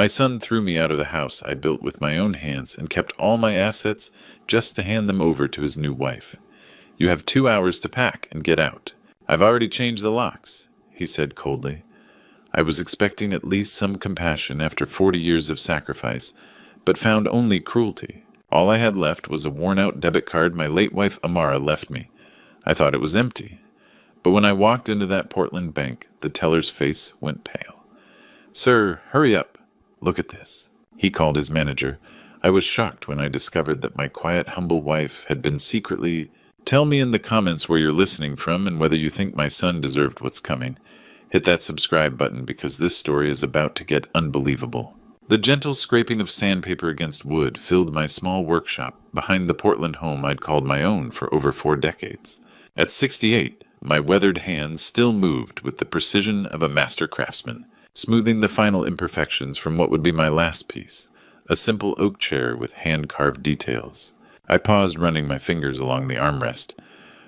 My son threw me out of the house I built with my own hands and kept all my assets just to hand them over to his new wife. You have 2 hours to pack and get out. I've already changed the locks, he said coldly. I was expecting at least some compassion after 40 years of sacrifice, but found only cruelty. All I had left was a worn-out debit card my late wife Amara left me. I thought it was empty. But when I walked into that Portland bank, the teller's face went pale. Sir, hurry up. Look at this. He called his manager. I was shocked when I discovered that my quiet, humble wife had been secretly... Tell me in the comments where you're listening from and whether you think my son deserved what's coming. Hit that subscribe button because this story is about to get unbelievable. The gentle scraping of sandpaper against wood filled my small workshop behind the Portland home I'd called my own for over 4 decades. At 68, my weathered hands still moved with the precision of a master craftsman, smoothing the final imperfections from what would be my last piece, a simple oak chair with hand-carved details. I paused, running my fingers along the armrest.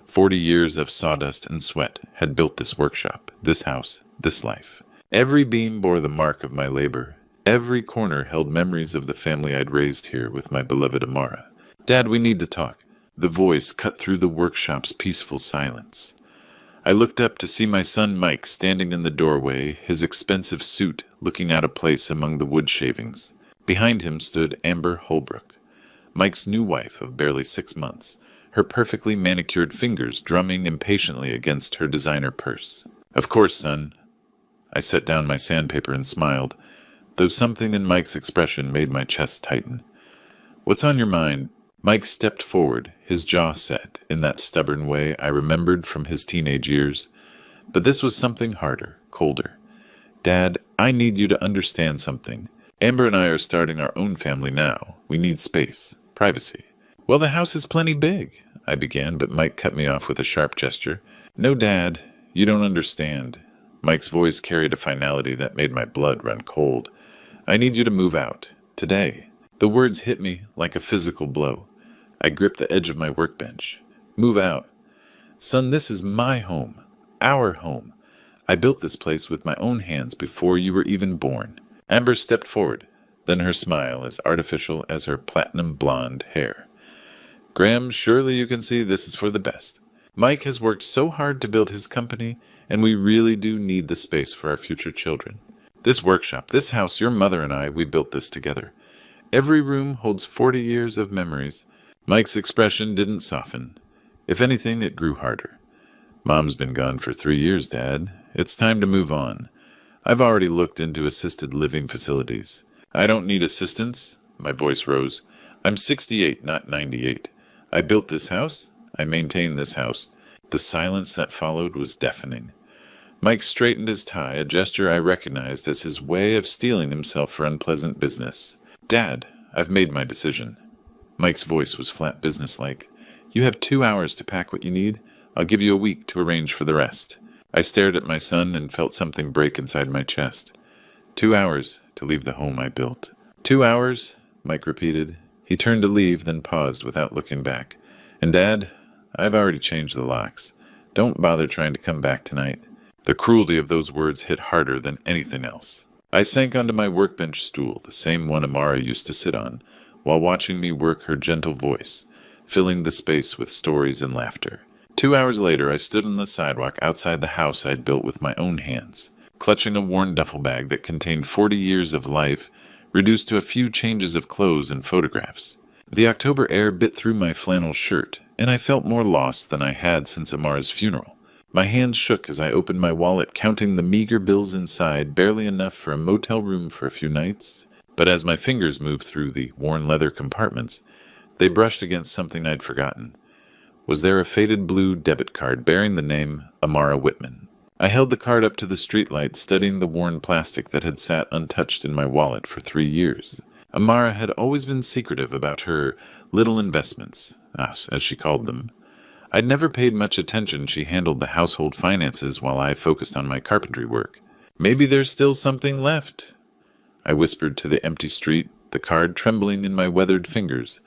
40 years of sawdust and sweat had built this workshop, this house, this life. Every beam bore the mark of my labor. Every corner held memories of the family I'd raised here with my beloved Amara. Dad, we need to talk. The voice cut through the workshop's peaceful silence. I looked up to see my son Mike standing in the doorway, his expensive suit looking out of place among the wood shavings. Behind him stood Amber Holbrook, Mike's new wife of barely 6 months, her perfectly manicured fingers drumming impatiently against her designer purse. Of course, son. I set down my sandpaper and smiled, though something in Mike's expression made my chest tighten. What's on your mind? Mike stepped forward, his jaw set in that stubborn way I remembered from his teenage years. But this was something harder, colder. Dad, I need you to understand something. Amber and I are starting our own family now. We need space, privacy. Well, the house is plenty big, I began, but Mike cut me off with a sharp gesture. No, Dad, you don't understand. Mike's voice carried a finality that made my blood run cold. I need you to move out. Today. The words hit me like a physical blow. I gripped the edge of my workbench. Move out. Son, this is my home. Our home. I built this place with my own hands before you were even born. Amber stepped forward, then her smile as artificial as her platinum blonde hair. Graham, surely you can see this is for the best. Mike has worked so hard to build his company, and we really do need the space for our future children. This workshop, this house, your mother and I, we built this together. Every room holds 40 years of memories. Mike's expression didn't soften. If anything, it grew harder. Mom's been gone for 3 years, Dad. It's time to move on. I've already looked into assisted living facilities. I don't need assistance. My voice rose. I'm 68, not 98. I built this house. I maintain this house. The silence that followed was deafening. Mike straightened his tie, a gesture I recognized as his way of steeling himself for unpleasant business. Dad, I've made my decision. Mike's voice was flat businesslike. You have 2 hours to pack what you need. I'll give you a week to arrange for the rest. I stared at my son and felt something break inside my chest. 2 hours to leave the home I built. 2 hours, Mike repeated. He turned to leave, then paused without looking back. And Dad, I've already changed the locks. Don't bother trying to come back tonight. The cruelty of those words hit harder than anything else. I sank onto my workbench stool, the same one Amara used to sit on, while watching me work her gentle voice, filling the space with stories and laughter. 2 hours later, I stood on the sidewalk outside the house I'd built with my own hands, clutching a worn duffel bag that contained 40 years of life, reduced to a few changes of clothes and photographs. The October air bit through my flannel shirt, and I felt more lost than I had since Amara's funeral. My hands shook as I opened my wallet, counting the meager bills inside, barely enough for a motel room for a few nights. But as my fingers moved through the worn leather compartments, they brushed against something I'd forgotten. Was there a faded blue debit card bearing the name Amara Whitman? I held the card up to the streetlight, studying the worn plastic that had sat untouched in my wallet for 3 years. Amara had always been secretive about her little investments, as she called them. I'd never paid much attention. She handled the household finances while I focused on my carpentry work. Maybe there's still something left, I whispered to the empty street, the card trembling in my weathered fingers,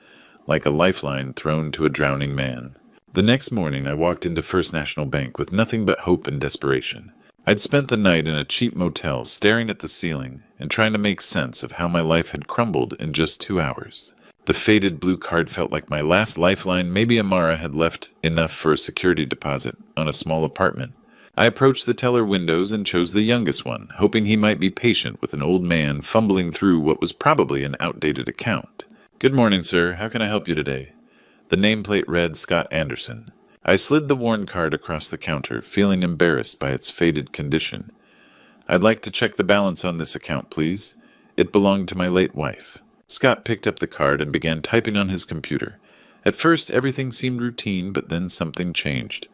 like a lifeline thrown to a drowning man. The next morning I walked into First National Bank with nothing but hope and desperation. I'd spent the night in a cheap motel, staring at the ceiling and trying to make sense of how my life had crumbled in just 2 hours. The faded blue card felt like my last lifeline. Maybe Amara had left enough for a security deposit on a small apartment. I approached the teller windows and chose the youngest one, hoping he might be patient with an old man fumbling through what was probably an outdated account. "Good morning, sir. How can I help you today?" The nameplate read Scott Anderson. I slid the worn card across the counter, feeling embarrassed by its faded condition. "I'd like to check the balance on this account, please. It belonged to my late wife." Scott picked up the card and began typing on his computer. At first, everything seemed routine, but then something changed.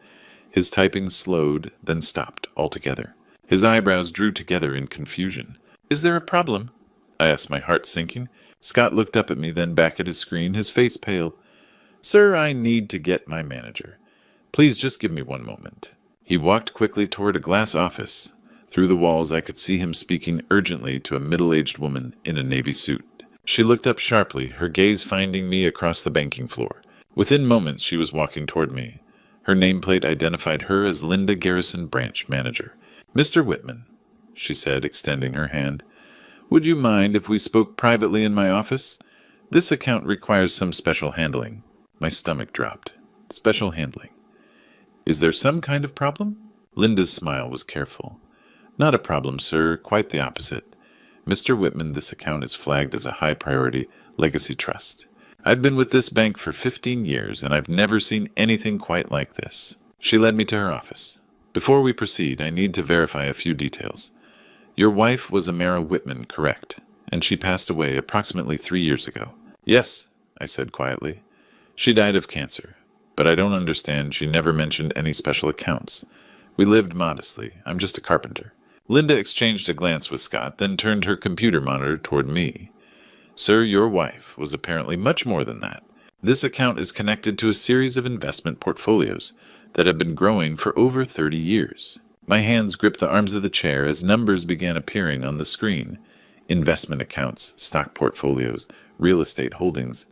His typing slowed, then stopped altogether. His eyebrows drew together in confusion. "Is there a problem?" I asked, my heart sinking. Scott looked up at me, then back at his screen, his face pale. "Sir, I need to get my manager. Please just give me one moment." He walked quickly toward a glass office. Through the walls, I could see him speaking urgently to a middle-aged woman in a navy suit. She looked up sharply, her gaze finding me across the banking floor. Within moments, she was walking toward me. Her nameplate identified her as Linda Garrison, branch manager. "Mr. Whitman," she said, extending her hand, "would you mind if we spoke privately in my office? This account requires some special handling." My stomach dropped. Special handling. "Is there some kind of problem?" Linda's smile was careful. "Not a problem, sir. Quite the opposite. Mr. Whitman, this account is flagged as a high-priority legacy trust. I've been with this bank for 15 years, and I've never seen anything quite like this." She led me to her office. "Before we proceed, I need to verify a few details. Your wife was Amara Whitman, correct? And she passed away approximately 3 years ago." "Yes," I said quietly. "She died of cancer. But I don't understand. She never mentioned any special accounts. We lived modestly. I'm just a carpenter." Linda exchanged a glance with Scott, then turned her computer monitor toward me. "Sir, your wife was apparently much more than that. This account is connected to a series of investment portfolios that have been growing for over 30 years. My hands gripped the arms of the chair as numbers began appearing on the screen. Investment accounts, stock portfolios, real estate holdings.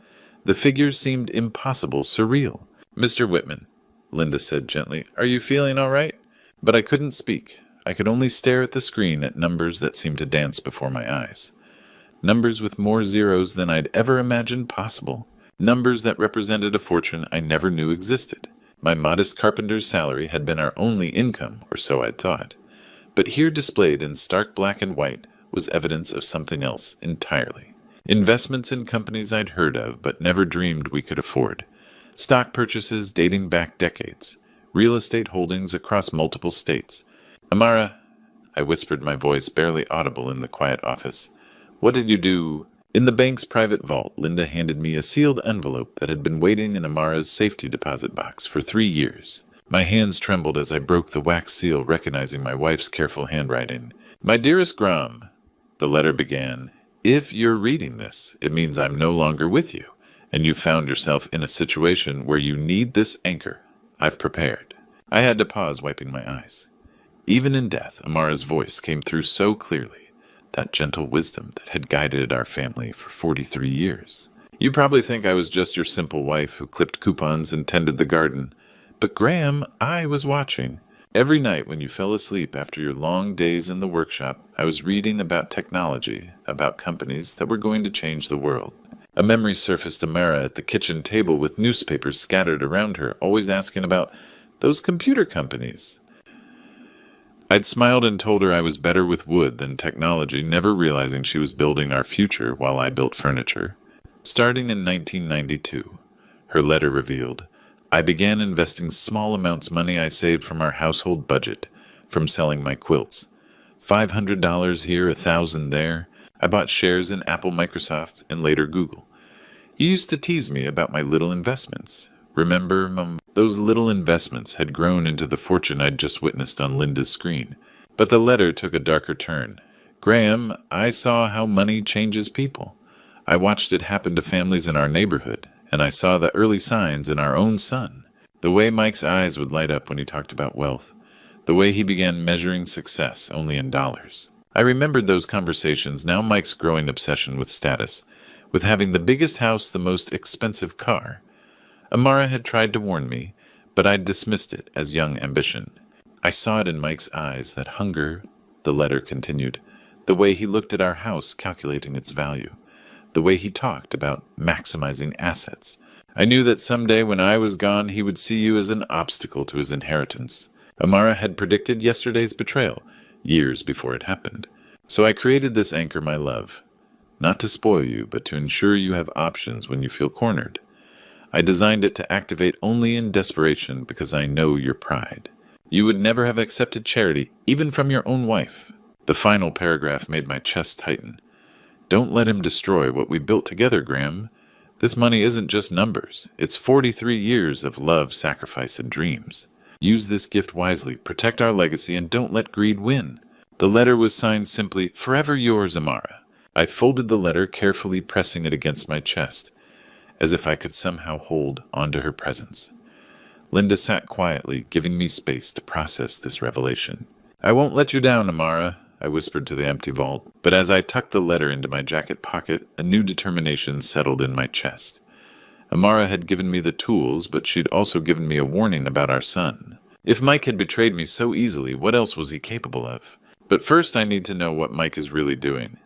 The figures seemed impossible, surreal. "Mr. Whitman," Linda said gently, "are you feeling all right?" But I couldn't speak. I could only stare at the screen at numbers that seemed to dance before my eyes. Numbers with more zeros than I'd ever imagined possible. Numbers that represented a fortune I never knew existed. My modest carpenter's salary had been our only income, or so I'd thought. But here displayed in stark black and white was evidence of something else entirely. Investments in companies I'd heard of but never dreamed we could afford. Stock purchases dating back decades. Real estate holdings across multiple states. "Amara," I whispered, my voice barely audible in the quiet office. "What did you do?" In the bank's private vault, Linda handed me a sealed envelope that had been waiting in Amara's safety deposit box for 3 years. My hands trembled as I broke the wax seal, recognizing my wife's careful handwriting. "My dearest Graham," the letter began, "if you're reading this, it means I'm no longer with you, and you found yourself in a situation where you need this anchor. I've prepared." I had to pause, wiping my eyes. Even in death, Amara's voice came through so clearly, that gentle wisdom that had guided our family for 43 years. "You probably think I was just your simple wife who clipped coupons and tended the garden. But Graham, I was watching. Every night when you fell asleep after your long days in the workshop, I was reading about technology, about companies that were going to change the world." A memory surfaced Amara at the kitchen table with newspapers scattered around her, always asking about those computer companies. I'd smiled and told her I was better with wood than technology, never realizing she was building our future while I built furniture. Starting in 1992, her letter revealed, I began investing small amounts of money I saved from our household budget, from selling my quilts. $500 here, $1,000 there. I bought shares in Apple, Microsoft, and later Google. You used to tease me about my little investments. Remember, Mom? Those little investments had grown into the fortune I'd just witnessed on Linda's screen. But the letter took a darker turn. "Graham, I saw how money changes people. I watched it happen to families in our neighborhood, and I saw the early signs in our own son. The way Mike's eyes would light up when he talked about wealth. The way he began measuring success only in dollars. I remembered those conversations, now Mike's growing obsession with status, with having the biggest house, the most expensive car. Amara had tried to warn me, but I'd dismissed it as young ambition. I saw it in Mike's eyes, that hunger, the letter continued, the way he looked at our house calculating its value, the way he talked about maximizing assets. I knew that someday when I was gone he would see you as an obstacle to his inheritance. Amara had predicted yesterday's betrayal, years before it happened. So I created this anchor, my love, not to spoil you, but to ensure you have options when you feel cornered. I designed it to activate only in desperation because I know your pride. You would never have accepted charity, even from your own wife. The final paragraph made my chest tighten. Don't let him destroy what we built together, Graham. This money isn't just numbers. It's 43 years of love, sacrifice, and dreams. Use this gift wisely, protect our legacy, and don't let greed win. The letter was signed simply, Forever yours, Amara. I folded the letter, carefully pressing it against my chest, as if I could somehow hold onto her presence. Linda sat quietly, giving me space to process this revelation. I won't let you down, Amara, I whispered to the empty vault, but as I tucked the letter into my jacket pocket, a new determination settled in my chest. Amara had given me the tools, but she'd also given me a warning about our son. If Mike had betrayed me so easily, what else was he capable of? But first I need to know what Mike is really doing.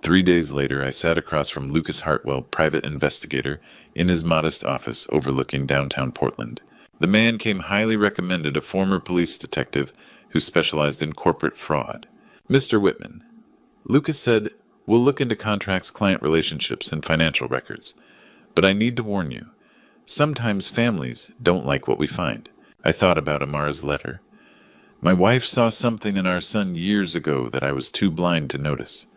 3 days later, I sat across from Lucas Hartwell, private investigator, in his modest office overlooking downtown Portland. The man came highly recommended, a former police detective who specialized in corporate fraud. Mr. Whitman, Lucas said, we'll look into contracts, client relationships, and financial records. But I need to warn you, sometimes families don't like what we find. I thought about Amara's letter. My wife saw something in our son years ago that I was too blind to notice.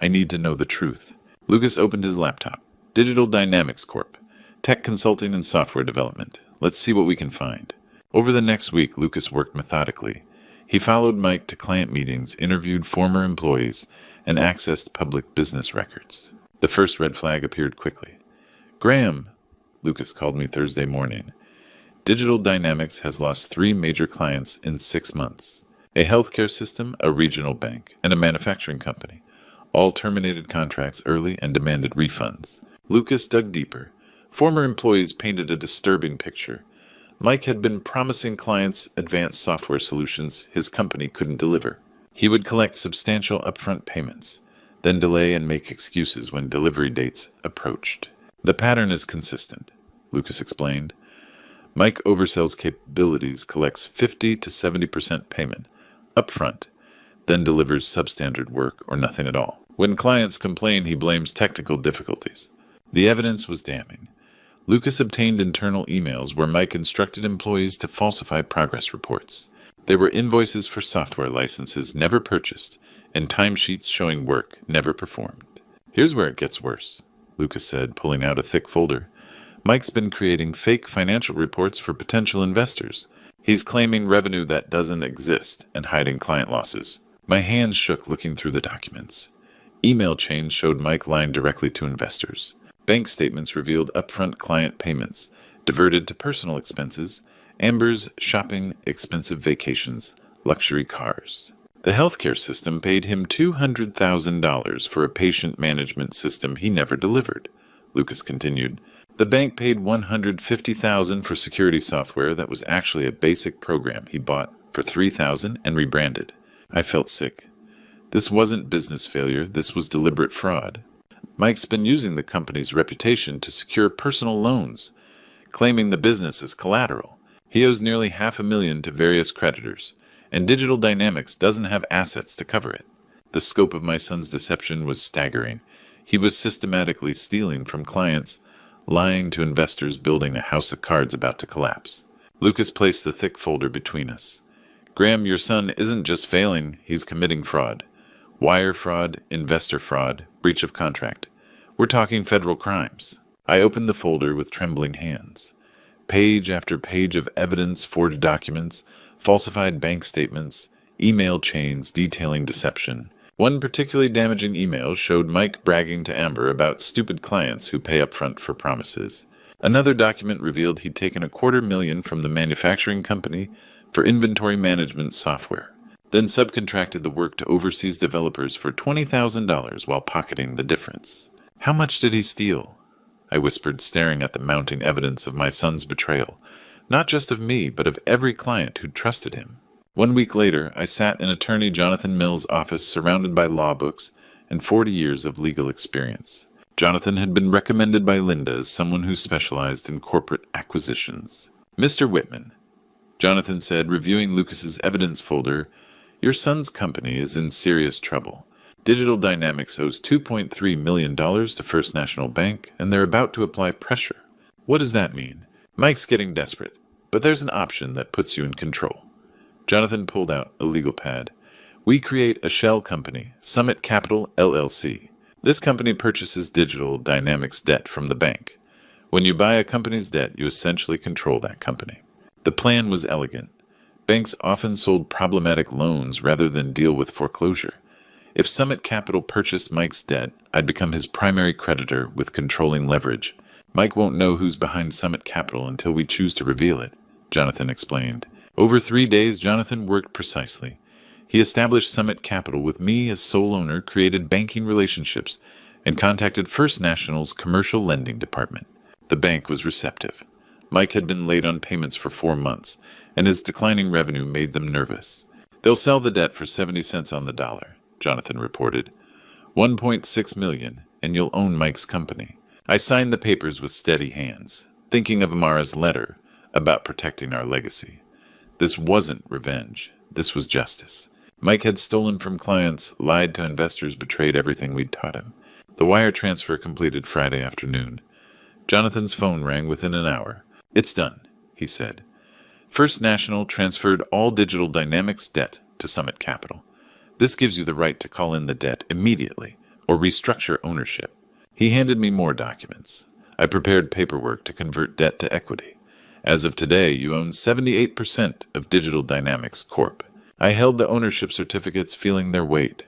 I need to know the truth. Lucas opened his laptop. Digital Dynamics Corp. Tech consulting and software development. Let's see what we can find. Over the next week, Lucas worked methodically. He followed Mike to client meetings, interviewed former employees, and accessed public business records. The first red flag appeared quickly. Graham, Lucas called me Thursday morning. Digital Dynamics has lost 3 major clients in 6 months. A healthcare system, a regional bank, and a manufacturing company. All terminated contracts early and demanded refunds. Lucas dug deeper. Former employees painted a disturbing picture. Mike had been promising clients advanced software solutions his company couldn't deliver. He would collect substantial upfront payments, then delay and make excuses when delivery dates approached. The pattern is consistent, Lucas explained. Mike oversells capabilities, collects 50 to 70% payment upfront, then delivers substandard work or nothing at all. When clients complain, he blames technical difficulties. The evidence was damning. Lucas obtained internal emails where Mike instructed employees to falsify progress reports. There were invoices for software licenses never purchased and timesheets showing work never performed. Here's where it gets worse, Lucas said, pulling out a thick folder. Mike's been creating fake financial reports for potential investors. He's claiming revenue that doesn't exist and hiding client losses. My hands shook looking through the documents. Email chains showed Mike lying directly to investors. Bank statements revealed upfront client payments, diverted to personal expenses, Amber's shopping, expensive vacations, luxury cars. The healthcare system paid him $200,000 for a patient management system he never delivered, Lucas continued. The bank paid $150,000 for security software that was actually a basic program he bought for $3,000 and rebranded. I felt sick. This wasn't business failure, this was deliberate fraud. Mike's been using the company's reputation to secure personal loans, claiming the business as collateral. He owes nearly $500,000 to various creditors, and Digital Dynamics doesn't have assets to cover it. The scope of my son's deception was staggering. He was systematically stealing from clients, lying to investors, building a house of cards about to collapse. Lucas placed the thick folder between us. Graham, your son isn't just failing, he's committing fraud. Wire fraud, investor fraud, breach of contract. We're talking federal crimes. I opened the folder with trembling hands. Page after page of evidence, forged documents, falsified bank statements, email chains detailing deception. One particularly damaging email showed Mike bragging to Amber about stupid clients who pay upfront for promises. Another document revealed he'd taken $250,000 from the manufacturing company for inventory management software, then subcontracted the work to overseas developers for $20,000 while pocketing the difference. How much did he steal? I whispered, staring at the mounting evidence of my son's betrayal. Not just of me, but of every client who trusted him. 1 week later, I sat in attorney Jonathan Mills' office surrounded by law books and 40 years of legal experience. Jonathan had been recommended by Linda as someone who specialized in corporate acquisitions. "Mr. Whitman," Jonathan said, reviewing Lucas's evidence folder, "your son's company is in serious trouble. Digital Dynamics owes $2.3 million to First National Bank, and they're about to apply pressure. What does that mean? Mike's getting desperate, but there's an option that puts you in control." Jonathan pulled out a legal pad. "We create a shell company, Summit Capital LLC. This company purchases Digital Dynamics debt from the bank. When you buy a company's debt, you essentially control that company." The plan was elegant. Banks often sold problematic loans rather than deal with foreclosure. If Summit Capital purchased Mike's debt, I'd become his primary creditor with controlling leverage. "Mike won't know who's behind Summit Capital until we choose to reveal it," Jonathan explained. Over 3 days, Jonathan worked precisely. He established Summit Capital with me as sole owner, created banking relationships, and contacted First National's commercial lending department. The bank was receptive. Mike had been late on payments for 4 months, and his declining revenue made them nervous. "They'll sell the debt for 70 cents on the dollar," Jonathan reported. $1.6 million, and you'll own Mike's company." I signed the papers with steady hands, thinking of Amara's letter about protecting our legacy. This wasn't revenge. This was justice. Mike had stolen from clients, lied to investors, betrayed everything we'd taught him. The wire transfer completed Friday afternoon. Jonathan's phone rang within an hour. "It's done," he said. First National transferred all Digital Dynamics debt to Summit Capital. "This gives you the right to call in the debt immediately or restructure ownership." He handed me more documents. I prepared paperwork to convert debt to equity. "As of today, you own 78% of Digital Dynamics Corp." I held the ownership certificates, feeling their weight.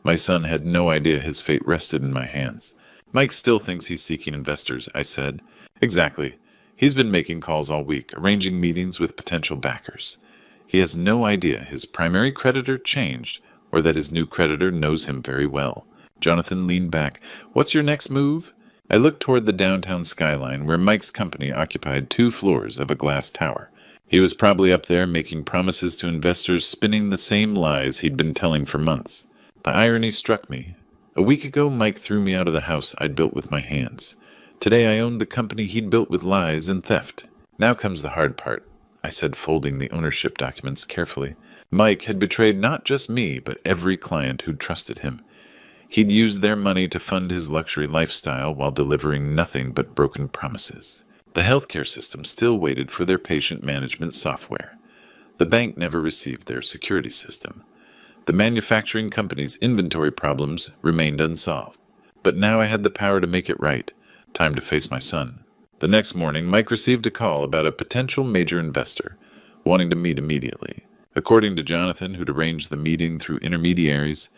My son had no idea his fate rested in my hands. "Mike still thinks he's seeking investors," I said. "Exactly. He's been making calls all week, arranging meetings with potential backers. He has no idea his primary creditor changed or that his new creditor knows him very well." Jonathan leaned back. "What's your next move?" I looked toward the downtown skyline where Mike's company occupied 2 floors of a glass tower. He was probably up there making promises to investors, spinning the same lies he'd been telling for months. The irony struck me. A week ago, Mike threw me out of the house I'd built with my hands. Today I owned the company he'd built with lies and theft. "Now comes the hard part," I said, folding the ownership documents carefully. Mike had betrayed not just me, but every client who'd trusted him. He'd used their money to fund his luxury lifestyle while delivering nothing but broken promises. The healthcare system still waited for their patient management software. The bank never received their security system. The manufacturing company's inventory problems remained unsolved. But now I had the power to make it right. Time to face my son. The next morning, Mike received a call about a potential major investor, wanting to meet immediately. According to Jonathan, who'd arranged the meeting through intermediaries,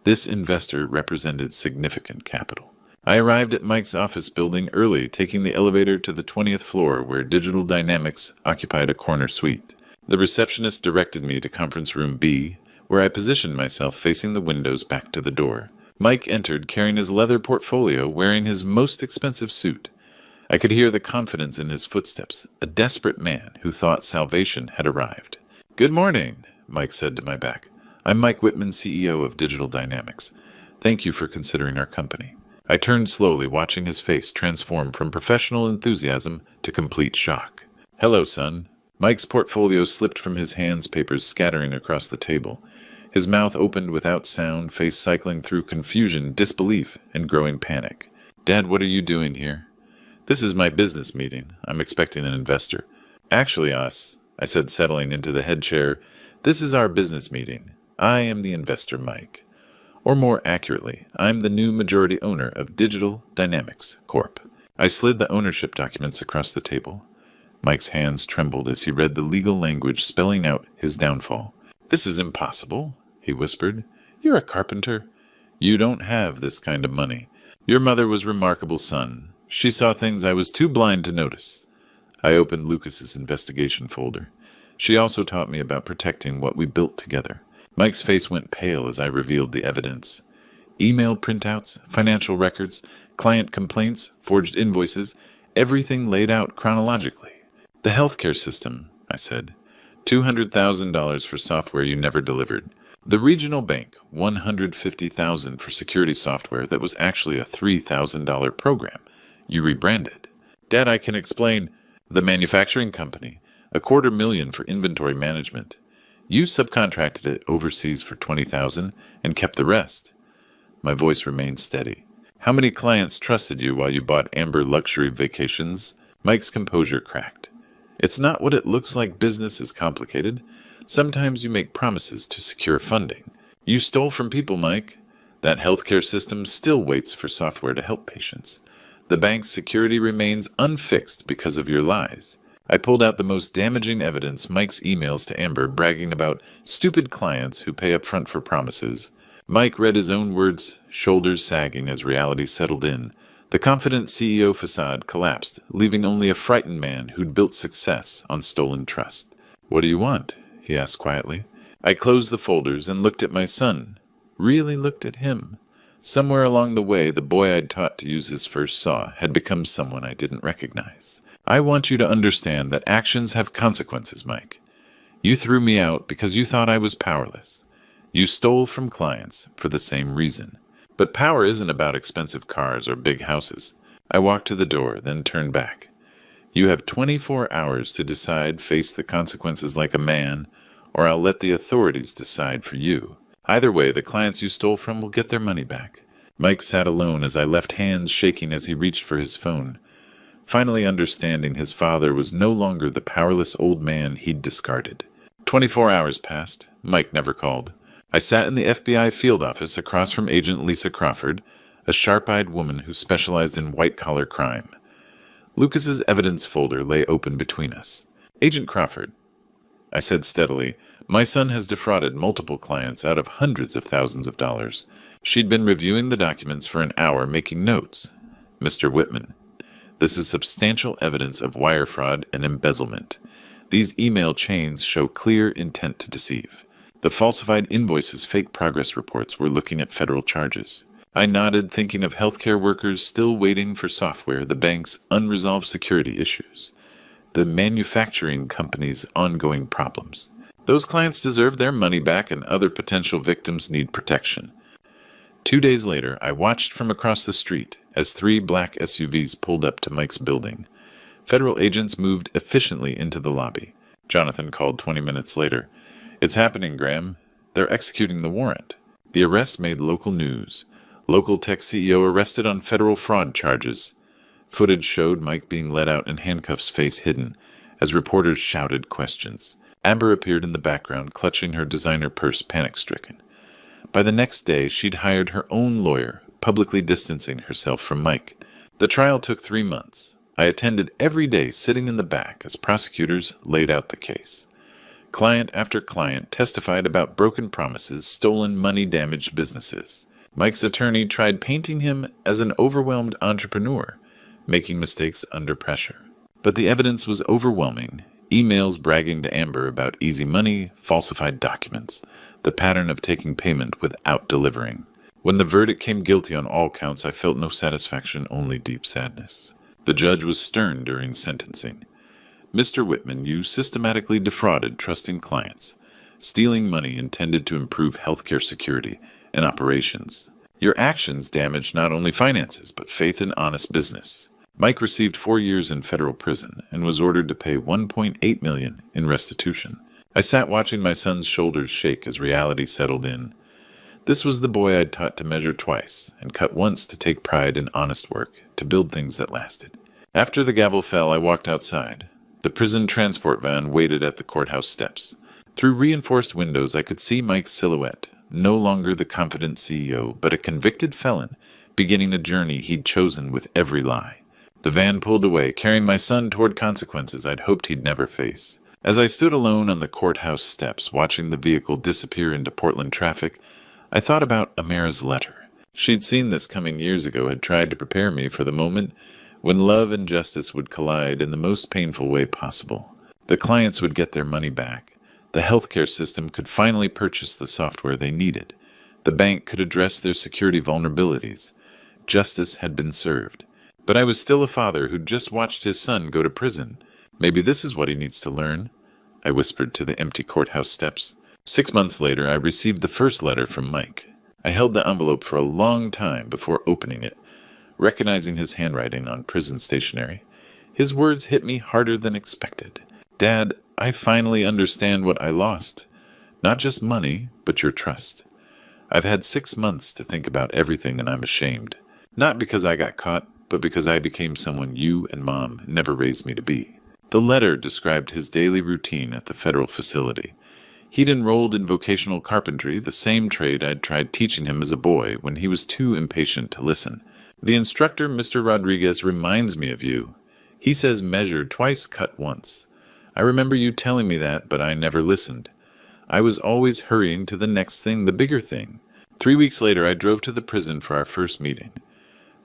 this investor represented significant capital. I arrived at Mike's office building early, taking the elevator to the 20th floor where Digital Dynamics occupied a corner suite. The receptionist directed me to conference room B, where I positioned myself facing the windows back to the door. Mike entered carrying his leather portfolio, wearing his most expensive suit. I could hear the confidence in his footsteps, a desperate man who thought salvation had arrived. "Good morning," Mike said to my back. "I'm Mike Whitman, CEO of Digital Dynamics. Thank you for considering our company." I turned slowly, watching his face transform from professional enthusiasm to complete shock. "Hello, son." Mike's portfolio slipped from his hands, papers scattering across the table. His mouth opened without sound, face cycling through confusion, disbelief, and growing panic. "Dad, what are you doing here?" "This is my business meeting. I'm expecting an investor." "Actually, us," I said, settling into the head chair. "This is our business meeting. I am the investor, Mike. Or more accurately, I'm the new majority owner of Digital Dynamics Corp." I slid the ownership documents across the table. Mike's hands trembled as he read the legal language spelling out his downfall. "This is impossible," he whispered. "You're a carpenter. You don't have this kind of money. Your mother was remarkable, son. She saw things I was too blind to notice." I opened Lucas's investigation folder. She also taught me about protecting what we built together. Mike's face went pale as I revealed the evidence. Email printouts, financial records, client complaints, forged invoices, everything laid out chronologically. The healthcare system, I said. $200,000 for software you never delivered. The regional bank, $150,000 for security software that was actually a $3,000 program you rebranded. Dad, I can explain. The manufacturing company, $250,000 for inventory management. You subcontracted it overseas for $20,000 and kept the rest. My voice remained steady. How many clients trusted you while you bought Amber luxury vacations? Mike's composure cracked. It's not what it looks like. Business is complicated. Sometimes you make promises to secure funding. You stole from people, Mike. That healthcare system still waits for software to help patients. The bank's security remains unfixed because of your lies. I pulled out the most damaging evidence, Mike's emails to Amber bragging about stupid clients who pay up front for promises. Mike read his own words, shoulders sagging as reality settled in. The confident CEO facade collapsed, leaving only a frightened man who'd built success on stolen trust. What do you want? He asked quietly. I closed the folders and looked at my son. Really looked at him. Somewhere along the way, the boy I'd taught to use his first saw had become someone I didn't recognize. I want you to understand that actions have consequences, Mike. You threw me out because you thought I was powerless. You stole from clients for the same reason. But power isn't about expensive cars or big houses. I walked to the door, then turned back. You have 24 hours to decide, face the consequences like a man, or I'll let the authorities decide for you. Either way, the clients you stole from will get their money back. Mike sat alone as I left hands shaking as he reached for his phone, finally understanding his father was no longer the powerless old man he'd discarded. 24 hours passed. Mike never called. I sat in the FBI field office across from Agent Lisa Crawford, a sharp-eyed woman who specialized in white-collar crime. Lucas's evidence folder lay open between us. Agent Crawford, I said steadily, my son has defrauded multiple clients out of hundreds of thousands of dollars. She'd been reviewing the documents for an hour, making notes. Mr. Whitman, this is substantial evidence of wire fraud and embezzlement. These email chains show clear intent to deceive. The falsified invoices, fake progress reports were looking at federal charges. I nodded, thinking of healthcare workers still waiting for software, the bank's unresolved security issues, the manufacturing company's ongoing problems. Those clients deserve their money back, and other potential victims need protection. 2 days later, I watched from across the street as 3 black SUVs pulled up to Mike's building. Federal agents moved efficiently into the lobby. Jonathan called 20 minutes later. It's happening, Graham. They're executing the warrant. The arrest made local news. Local tech CEO arrested on federal fraud charges. Footage showed Mike being led out in handcuffs, face hidden, as reporters shouted questions. Amber appeared in the background, clutching her designer purse, panic-stricken. By the next day, she'd hired her own lawyer, publicly distancing herself from Mike. The trial took 3 months. I attended every day, sitting in the back as prosecutors laid out the case. Client after client testified about broken promises, stolen money, damaged businesses. Mike's attorney tried painting him as an overwhelmed entrepreneur, making mistakes under pressure. But the evidence was overwhelming. Emails bragging to Amber about easy money, falsified documents, the pattern of taking payment without delivering. When the verdict came guilty on all counts, I felt no satisfaction, only deep sadness. The judge was stern during sentencing. Mr. Whitman, you systematically defrauded trusting clients, stealing money intended to improve healthcare security and operations. Your actions damaged not only finances, but faith in honest business. Mike received 4 years in federal prison and was ordered to pay $1.8 million in restitution. I sat watching my son's shoulders shake as reality settled in. This was the boy I'd taught to measure twice and cut once, to take pride in honest work, to build things that lasted. After the gavel fell, I walked outside. The prison transport van waited at the courthouse steps. Through reinforced windows, I could see Mike's silhouette, no longer the confident CEO, but a convicted felon, beginning a journey he'd chosen with every lie. The van pulled away, carrying my son toward consequences I'd hoped he'd never face. As I stood alone on the courthouse steps, watching the vehicle disappear into Portland traffic, I thought about Amara's letter. She'd seen this coming years ago, had tried to prepare me for the moment when love and justice would collide in the most painful way possible. The clients would get their money back. The healthcare system could finally purchase the software they needed. The bank could address their security vulnerabilities. Justice had been served. But I was still a father who'd just watched his son go to prison. Maybe this is what he needs to learn, I whispered to the empty courthouse steps. 6 months later, I received the first letter from Mike. I held the envelope for a long time before opening it, recognizing his handwriting on prison stationery. His words hit me harder than expected. Dad, I finally understand what I lost. Not just money, but your trust. I've had 6 months to think about everything and I'm ashamed. Not because I got caught, but because I became someone you and Mom never raised me to be. The letter described his daily routine at the federal facility. He'd enrolled in vocational carpentry, the same trade I'd tried teaching him as a boy when he was too impatient to listen. The instructor, Mr. Rodriguez, reminds me of you. He says measure twice, cut once. I remember you telling me that, but I never listened. I was always hurrying to the next thing, the bigger thing. 3 weeks later, I drove to the prison for our first meeting.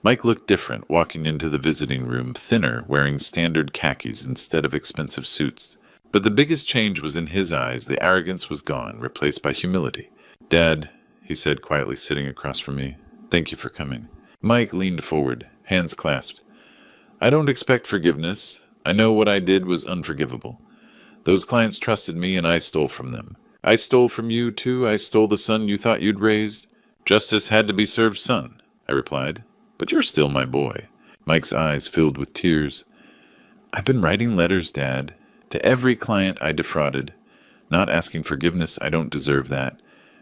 Mike looked different, walking into the visiting room, thinner, wearing standard khakis instead of expensive suits. But the biggest change was in his eyes. The arrogance was gone, replaced by humility. Dad, he said quietly, sitting across from me, thank you for coming. Mike leaned forward, hands clasped. I don't expect forgiveness. I know what I did was unforgivable. Those clients trusted me and I stole from them. I stole from you, too. I stole the son you thought you'd raised. Justice had to be served, son, I replied. But you're still my boy. Mike's eyes filled with tears. I've been writing letters, Dad, to every client I defrauded. Not asking forgiveness, I don't deserve that.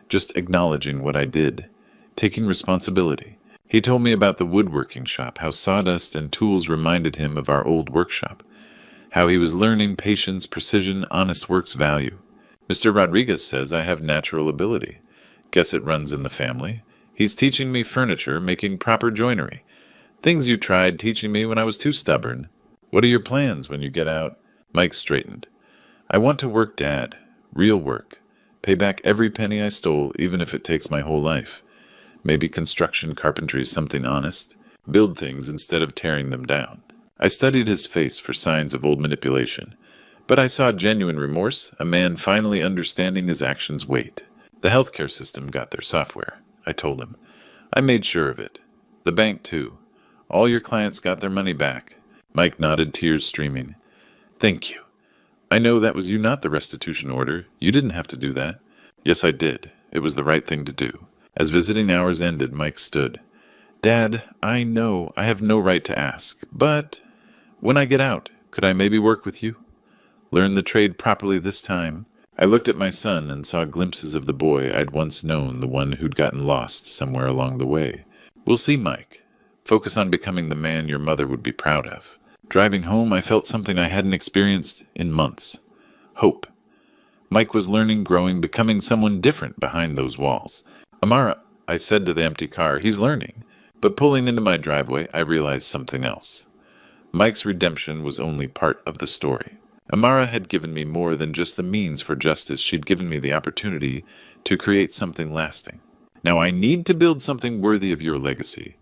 Just acknowledging what I did. Taking responsibility. He told me about the woodworking shop, how sawdust and tools reminded him of our old workshop. How he was learning patience, precision, honest work's value. Mr. Rodriguez says I have natural ability. Guess it runs in the family. He's teaching me furniture, making proper joinery. Things you tried teaching me when I was too stubborn. What are your plans when you get out? Mike straightened. I want to work, Dad. Real work. Pay back every penny I stole, even if it takes my whole life. Maybe construction carpentry is something honest. Build things instead of tearing them down. I studied his face for signs of old manipulation. But I saw genuine remorse, a man finally understanding his actions' weight. The healthcare system got their software, I told him. I made sure of it. The bank, too. All your clients got their money back. Mike nodded, tears streaming. Thank you. I know that was you, not the restitution order. You didn't have to do that. Yes, I did. It was the right thing to do. As visiting hours ended, Mike stood. Dad, I know I have no right to ask, but when I get out, could I maybe work with you? Learn the trade properly this time. I looked at my son and saw glimpses of the boy I'd once known, the one who'd gotten lost somewhere along the way. We'll see, Mike. Focus on becoming the man your mother would be proud of. Driving home, I felt something I hadn't experienced in months. Hope. Mike was learning, growing, becoming someone different behind those walls. Amara, I said to the empty car, he's learning. But pulling into my driveway, I realized something else. Mike's redemption was only part of the story. Amara had given me more than just the means for justice. She'd given me the opportunity to create something lasting. Now I need to build something worthy of your legacy.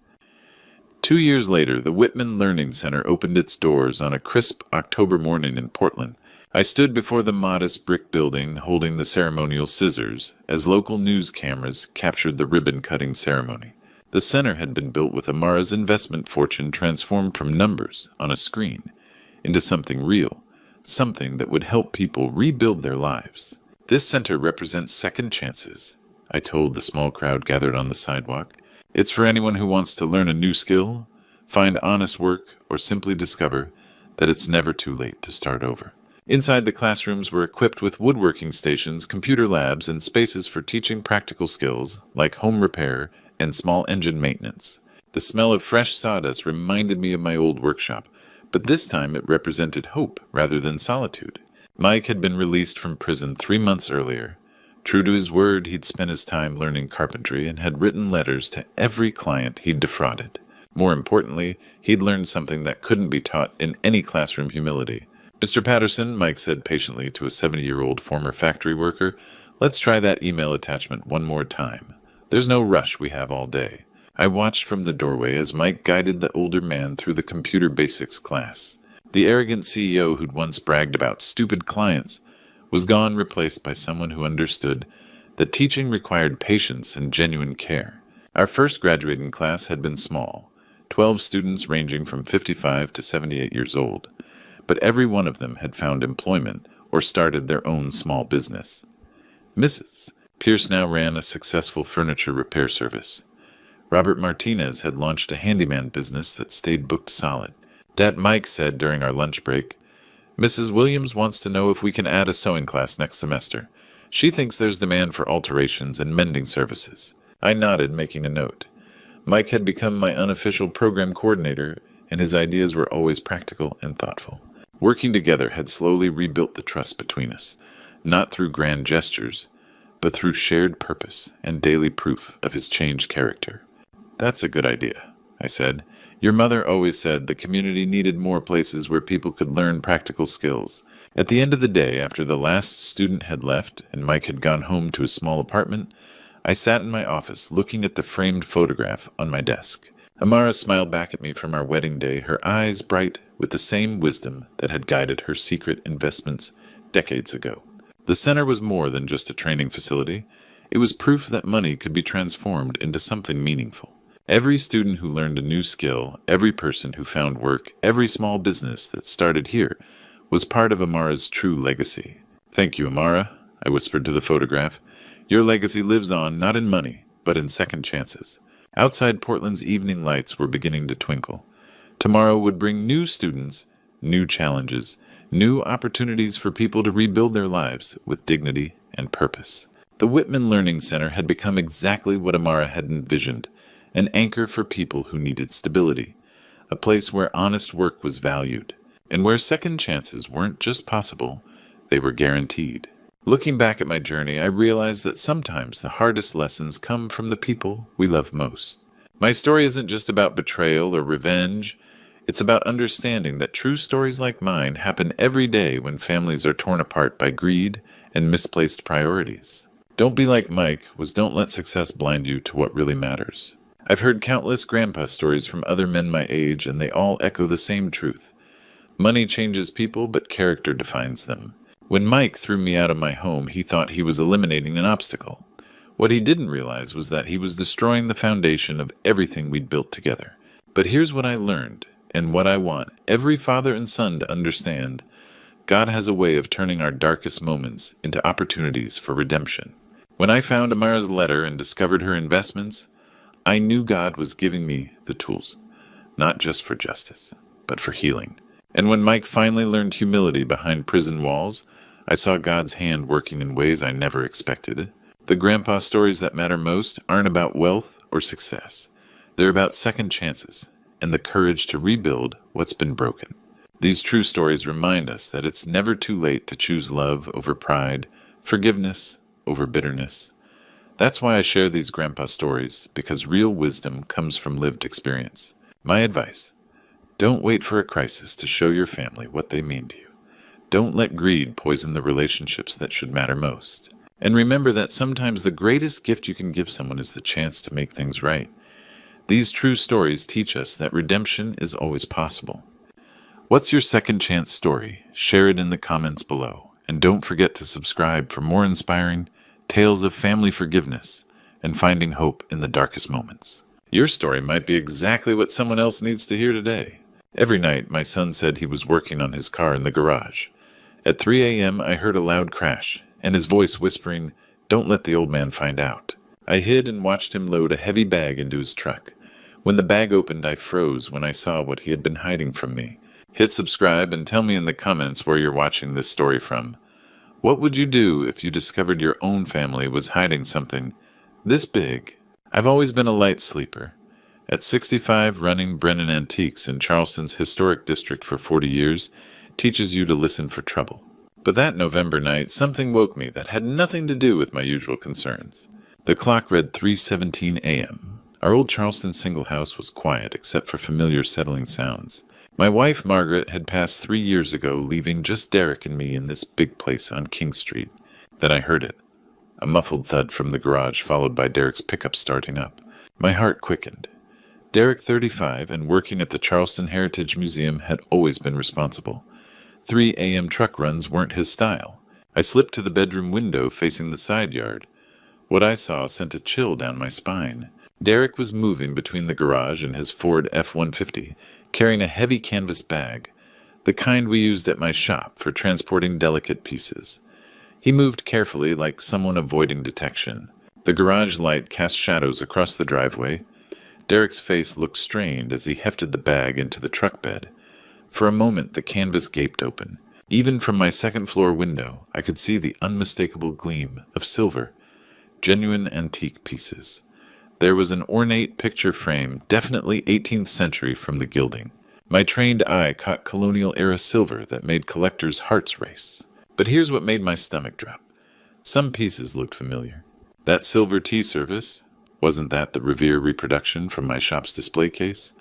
2 years later, the Whitman Learning Center opened its doors on a crisp October morning in Portland. I stood before the modest brick building holding the ceremonial scissors as local news cameras captured the ribbon-cutting ceremony. The center had been built with Amara's investment fortune transformed from numbers on a screen into something real, something that would help people rebuild their lives. This center represents second chances, I told the small crowd gathered on the sidewalk. It's for anyone who wants to learn a new skill, find honest work, or simply discover that it's never too late to start over. Inside, the classrooms were equipped with woodworking stations, computer labs, and spaces for teaching practical skills like home repair and small engine maintenance. The smell of fresh sawdust reminded me of my old workshop, but this time it represented hope rather than solitude. Mike had been released from prison 3 months earlier. True to his word, he'd spent his time learning carpentry and had written letters to every client he'd defrauded. More importantly, he'd learned something that couldn't be taught in any classroom: humility. Mr. Patterson, Mike said patiently to a 70-year-old former factory worker, let's try that email attachment one more time. There's no rush, we have all day. I watched from the doorway as Mike guided the older man through the computer basics class. The arrogant CEO who'd once bragged about stupid clients was gone, replaced by someone who understood that teaching required patience and genuine care. Our first graduating class had been small, 12 students ranging from 55 to 78 years old. but every one of them had found employment or started their own small business. Mrs. Pierce now ran a successful furniture repair service. Robert Martinez had launched a handyman business that stayed booked solid. Dad Mike said during our lunch break, "Mrs. Williams wants to know if we can add a sewing class next semester. She thinks there's demand for alterations and mending services." I nodded, making a note. Mike had become my unofficial program coordinator, and his ideas were always practical and thoughtful. Working together had slowly rebuilt the trust between us, not through grand gestures, but through shared purpose and daily proof of his changed character. "That's a good idea," I said. "Your mother always said the community needed more places where people could learn practical skills." At the end of the day, after the last student had left and Mike had gone home to his small apartment, I sat in my office looking at the framed photograph on my desk. Amara smiled back at me from our wedding day, her eyes bright with the same wisdom that had guided her secret investments decades ago. The center was more than just a training facility. It was proof that money could be transformed into something meaningful. Every student who learned a new skill, every person who found work, every small business that started here was part of Amara's true legacy. "Thank you, Amara," I whispered to the photograph. "Your legacy lives on, not in money, but in second chances." Outside, Portland's evening lights were beginning to twinkle. Tomorrow would bring new students, new challenges, new opportunities for people to rebuild their lives with dignity and purpose. The Whitman Learning Center had become exactly what Amara had envisioned, an anchor for people who needed stability, a place where honest work was valued, and where second chances weren't just possible, they were guaranteed. Looking back at my journey, I realized that sometimes the hardest lessons come from the people we love most. My story isn't just about betrayal or revenge. It's about understanding that true stories like mine happen every day when families are torn apart by greed and misplaced priorities. "Don't be like Mike" was don't let success blind you to what really matters. I've heard countless grandpa stories from other men my age, and they all echo the same truth. Money changes people, but character defines them. When Mike threw me out of my home, he thought he was eliminating an obstacle. What he didn't realize was that he was destroying the foundation of everything we'd built together. But here's what I learned, and what I want every father and son to understand. God has a way of turning our darkest moments into opportunities for redemption. When I found Amara's letter and discovered her investments, I knew God was giving me the tools, not just for justice, but for healing. And when Mike finally learned humility behind prison walls, I saw God's hand working in ways I never expected. The grandpa stories that matter most aren't about wealth or success. They're about second chances and the courage to rebuild what's been broken. These true stories remind us that it's never too late to choose love over pride, forgiveness over bitterness. That's why I share these grandpa stories, because real wisdom comes from lived experience. My advice: don't wait for a crisis to show your family what they mean to you. Don't let greed poison the relationships that should matter most. And remember that sometimes the greatest gift you can give someone is the chance to make things right. These true stories teach us that redemption is always possible. What's your second chance story? Share it in the comments below. And don't forget to subscribe for more inspiring tales of family forgiveness and finding hope in the darkest moments. Your story might be exactly what someone else needs to hear today. Every night, my son said he was working on his car in the garage. At 3 a.m., I heard a loud crash, and his voice whispering, "Don't let the old man find out." I hid and watched him load a heavy bag into his truck. When the bag opened, I froze when I saw what he had been hiding from me. Hit subscribe and tell me in the comments where you're watching this story from. What would you do if you discovered your own family was hiding something this big? I've always been a light sleeper. At 65, running Brennan Antiques in Charleston's historic district for 40 years teaches you to listen for trouble. But that November night, something woke me that had nothing to do with my usual concerns. The clock read 3:17 a.m. Our old Charleston single house was quiet except for familiar settling sounds. My wife, Margaret, had passed 3 years ago, leaving just Derek and me in this big place on King Street. Then I heard it. A muffled thud from the garage, followed by Derek's pickup starting up. My heart quickened. Derek, 35, and working at the Charleston Heritage Museum, had always been responsible. 3 a.m. truck runs weren't his style. I slipped to the bedroom window facing the side yard. What I saw sent a chill down my spine. Derek was moving between the garage and his Ford F-150, carrying a heavy canvas bag. the kind we used at my shop for transporting delicate pieces. He moved carefully, like someone avoiding detection. The garage light cast shadows across the driveway. Derek's face looked strained as he hefted the bag into the truck bed. For a moment, the canvas gaped open. Even from my second-floor window, I could see the unmistakable gleam of silver, genuine antique pieces. There was an ornate picture frame, definitely 18th century from the gilding. My trained eye caught colonial-era silver that made collectors' hearts race. But here's what made my stomach drop. Some pieces looked familiar. That silver tea service, wasn't that the Revere reproduction from my shop's display case?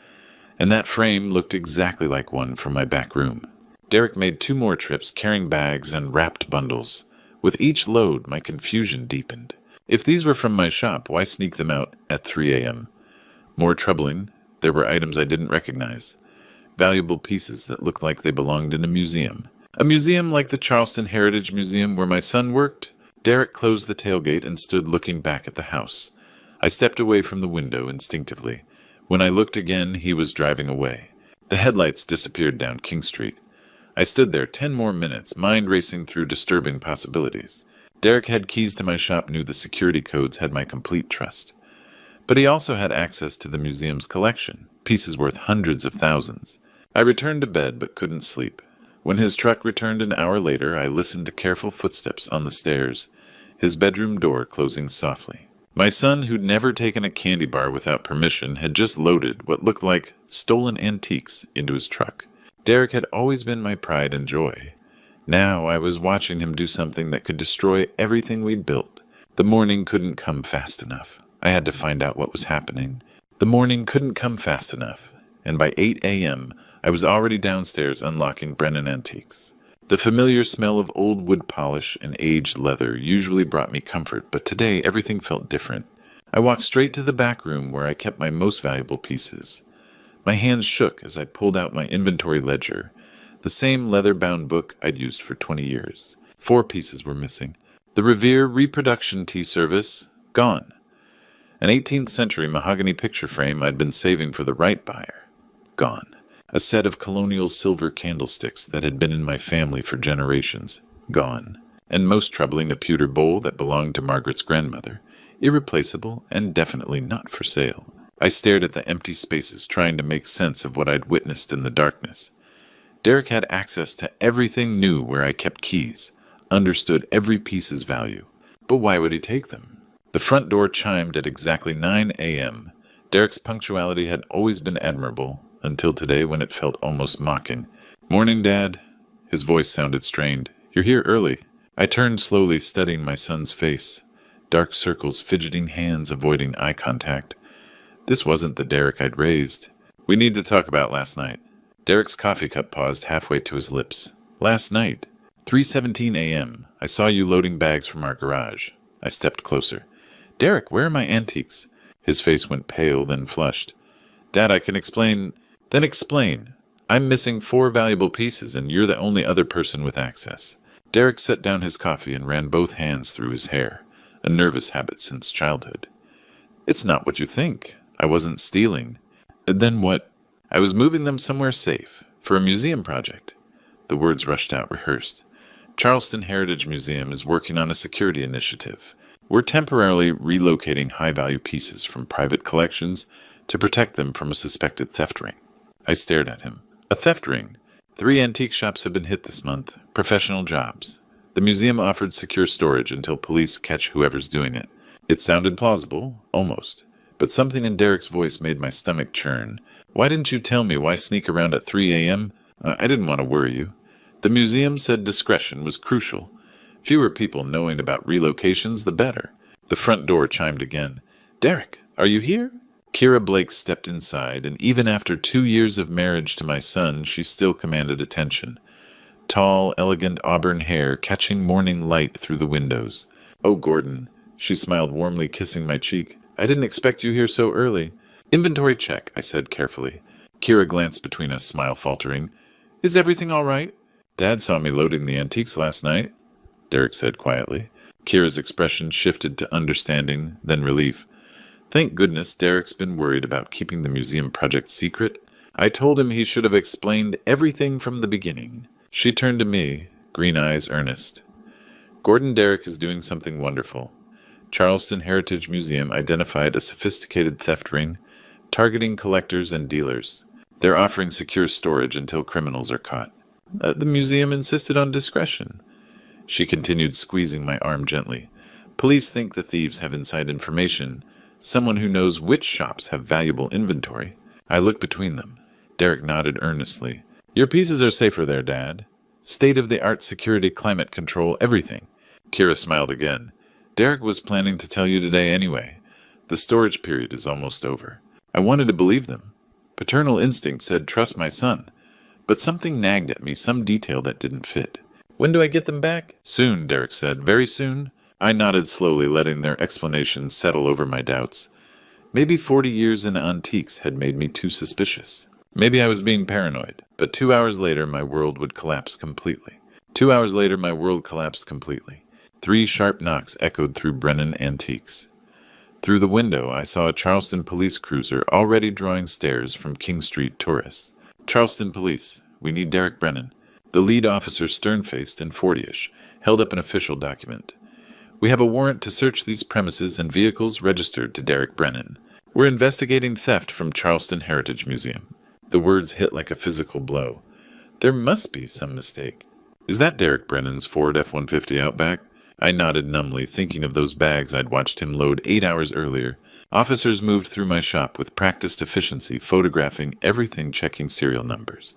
And that frame looked exactly like one from my back room. Derek made 2 more trips carrying bags and wrapped bundles. With each load, my confusion deepened. If these were from my shop, why sneak them out at 3 a.m.? More troubling, there were items I didn't recognize. Valuable pieces that looked like they belonged in a museum. A museum like the Charleston Heritage Museum where my son worked? Derek closed the tailgate and stood looking back at the house. I stepped away from the window instinctively. When I looked again, he was driving away. The headlights disappeared down King Street. I stood there 10 more minutes, mind racing through disturbing possibilities. Derek had keys to my shop, knew the security codes, had my complete trust. But he also had access to the museum's collection, pieces worth hundreds of thousands. I returned to bed but couldn't sleep. When his truck returned an hour later, I listened to careful footsteps on the stairs, his bedroom door closing softly. My son, who'd never taken a candy bar without permission, had just loaded what looked like stolen antiques into his truck. Derek had always been my pride and joy. Now I was watching him do something that could destroy everything we'd built. The morning couldn't come fast enough. I had to find out what was happening. The morning couldn't come fast enough, and by 8 a.m., I was already downstairs unlocking Brennan Antiques. The familiar smell of old wood polish and aged leather usually brought me comfort, but today everything felt different. I walked straight to the back room where I kept my most valuable pieces. My hands shook as I pulled out my inventory ledger, the same leather-bound book I'd used for 20 years. 4 pieces were missing. The Revere reproduction tea service, gone. An 18th century mahogany picture frame I'd been saving for the right buyer, gone. A set of colonial silver candlesticks that had been in my family for generations, gone. And most troubling, a pewter bowl that belonged to Margaret's grandmother, irreplaceable and definitely not for sale. I stared at the empty spaces, trying to make sense of what I'd witnessed in the darkness. Derek had access to everything, knew where I kept keys, understood every piece's value. But why would he take them? The front door chimed at exactly 9 a.m. Derek's punctuality had always been admirable, until today when it felt almost mocking. "Morning, Dad." His voice sounded strained. "You're here early." I turned slowly, studying my son's face. Dark circles, fidgeting hands, avoiding eye contact. This wasn't the Derek I'd raised. "We need to talk about last night." Derek's coffee cup paused halfway to his lips. "Last night, 3:17 a.m., I saw you loading bags from our garage." I stepped closer. "Derek, where are my antiques?" His face went pale, then flushed. "Dad, I can explain." "Then explain. I'm missing 4 valuable pieces, and you're the only other person with access." Derek set down his coffee and ran both hands through his hair, a nervous habit since childhood. "It's not what you think. I wasn't stealing." "Then what?" "I was moving them somewhere safe, for a museum project." The words rushed out rehearsed. "Charleston Heritage Museum is working on a security initiative. We're temporarily relocating high-value pieces from private collections to protect them from a suspected theft ring." I stared at him. "A theft ring? 3 antique shops have been hit this month. Professional jobs. The museum offered secure storage until police catch whoever's doing it." It sounded plausible, almost. But something in Derek's voice made my stomach churn. "Why didn't you tell me? Why sneak around at 3 a.m.? I didn't want to worry you." The museum said discretion was crucial. Fewer people knowing about relocations, the better. The front door chimed again. "Derek, are you here?" Kira Blake stepped inside, and even after 2 years of marriage to my son, she still commanded attention. Tall, elegant auburn hair catching morning light through the windows. "Oh, Gordon." She smiled warmly, kissing my cheek. "I didn't expect you here so early." "Inventory check," I said carefully. Kira glanced between us, smile faltering. "Is everything all right?" "Dad saw me loading the antiques last night," Derek said quietly. Kira's expression shifted to understanding, then relief. Thank goodness Derek's been worried about keeping the museum project secret. I told him he should have explained everything from the beginning. She turned to me, green eyes earnest. Gordon Derrick is doing something wonderful. Charleston Heritage Museum identified a sophisticated theft ring, targeting collectors and dealers. They're offering secure storage until criminals are caught. The museum insisted on discretion. She continued squeezing my arm gently. Police think the thieves have inside information, someone who knows which shops have valuable inventory. I looked between them. Derrick nodded earnestly. Your pieces are safer there, Dad. State-of-the-art security, climate control, everything. Kira smiled again. Derrick was planning to tell you today anyway. The storage period is almost over. I wanted to believe them. Paternal instinct said trust my son. But something nagged at me, some detail that didn't fit. When do I get them back? Soon, Derrick said. Very soon? I nodded slowly, letting their explanations settle over my doubts. Maybe 40 years in antiques had made me too suspicious. Maybe I was being paranoid. But 2 hours later, my world would collapse completely. 2 hours later, my world collapsed completely. 3 sharp knocks echoed through Brennan Antiques. Through the window, I saw a Charleston police cruiser already drawing stares from King Street tourists. Charleston Police, we need Derrick Brennan. The lead officer, stern-faced and 40-ish, held up an official document. We have a warrant to search these premises and vehicles registered to Derrick Brennan. We're investigating theft from Charleston Heritage Museum. The words hit like a physical blow. There must be some mistake. Is that Derrick Brennan's Ford F-150 Outback? I nodded numbly, thinking of those bags I'd watched him load 8 hours earlier. Officers moved through my shop with practiced efficiency, photographing everything, checking serial numbers.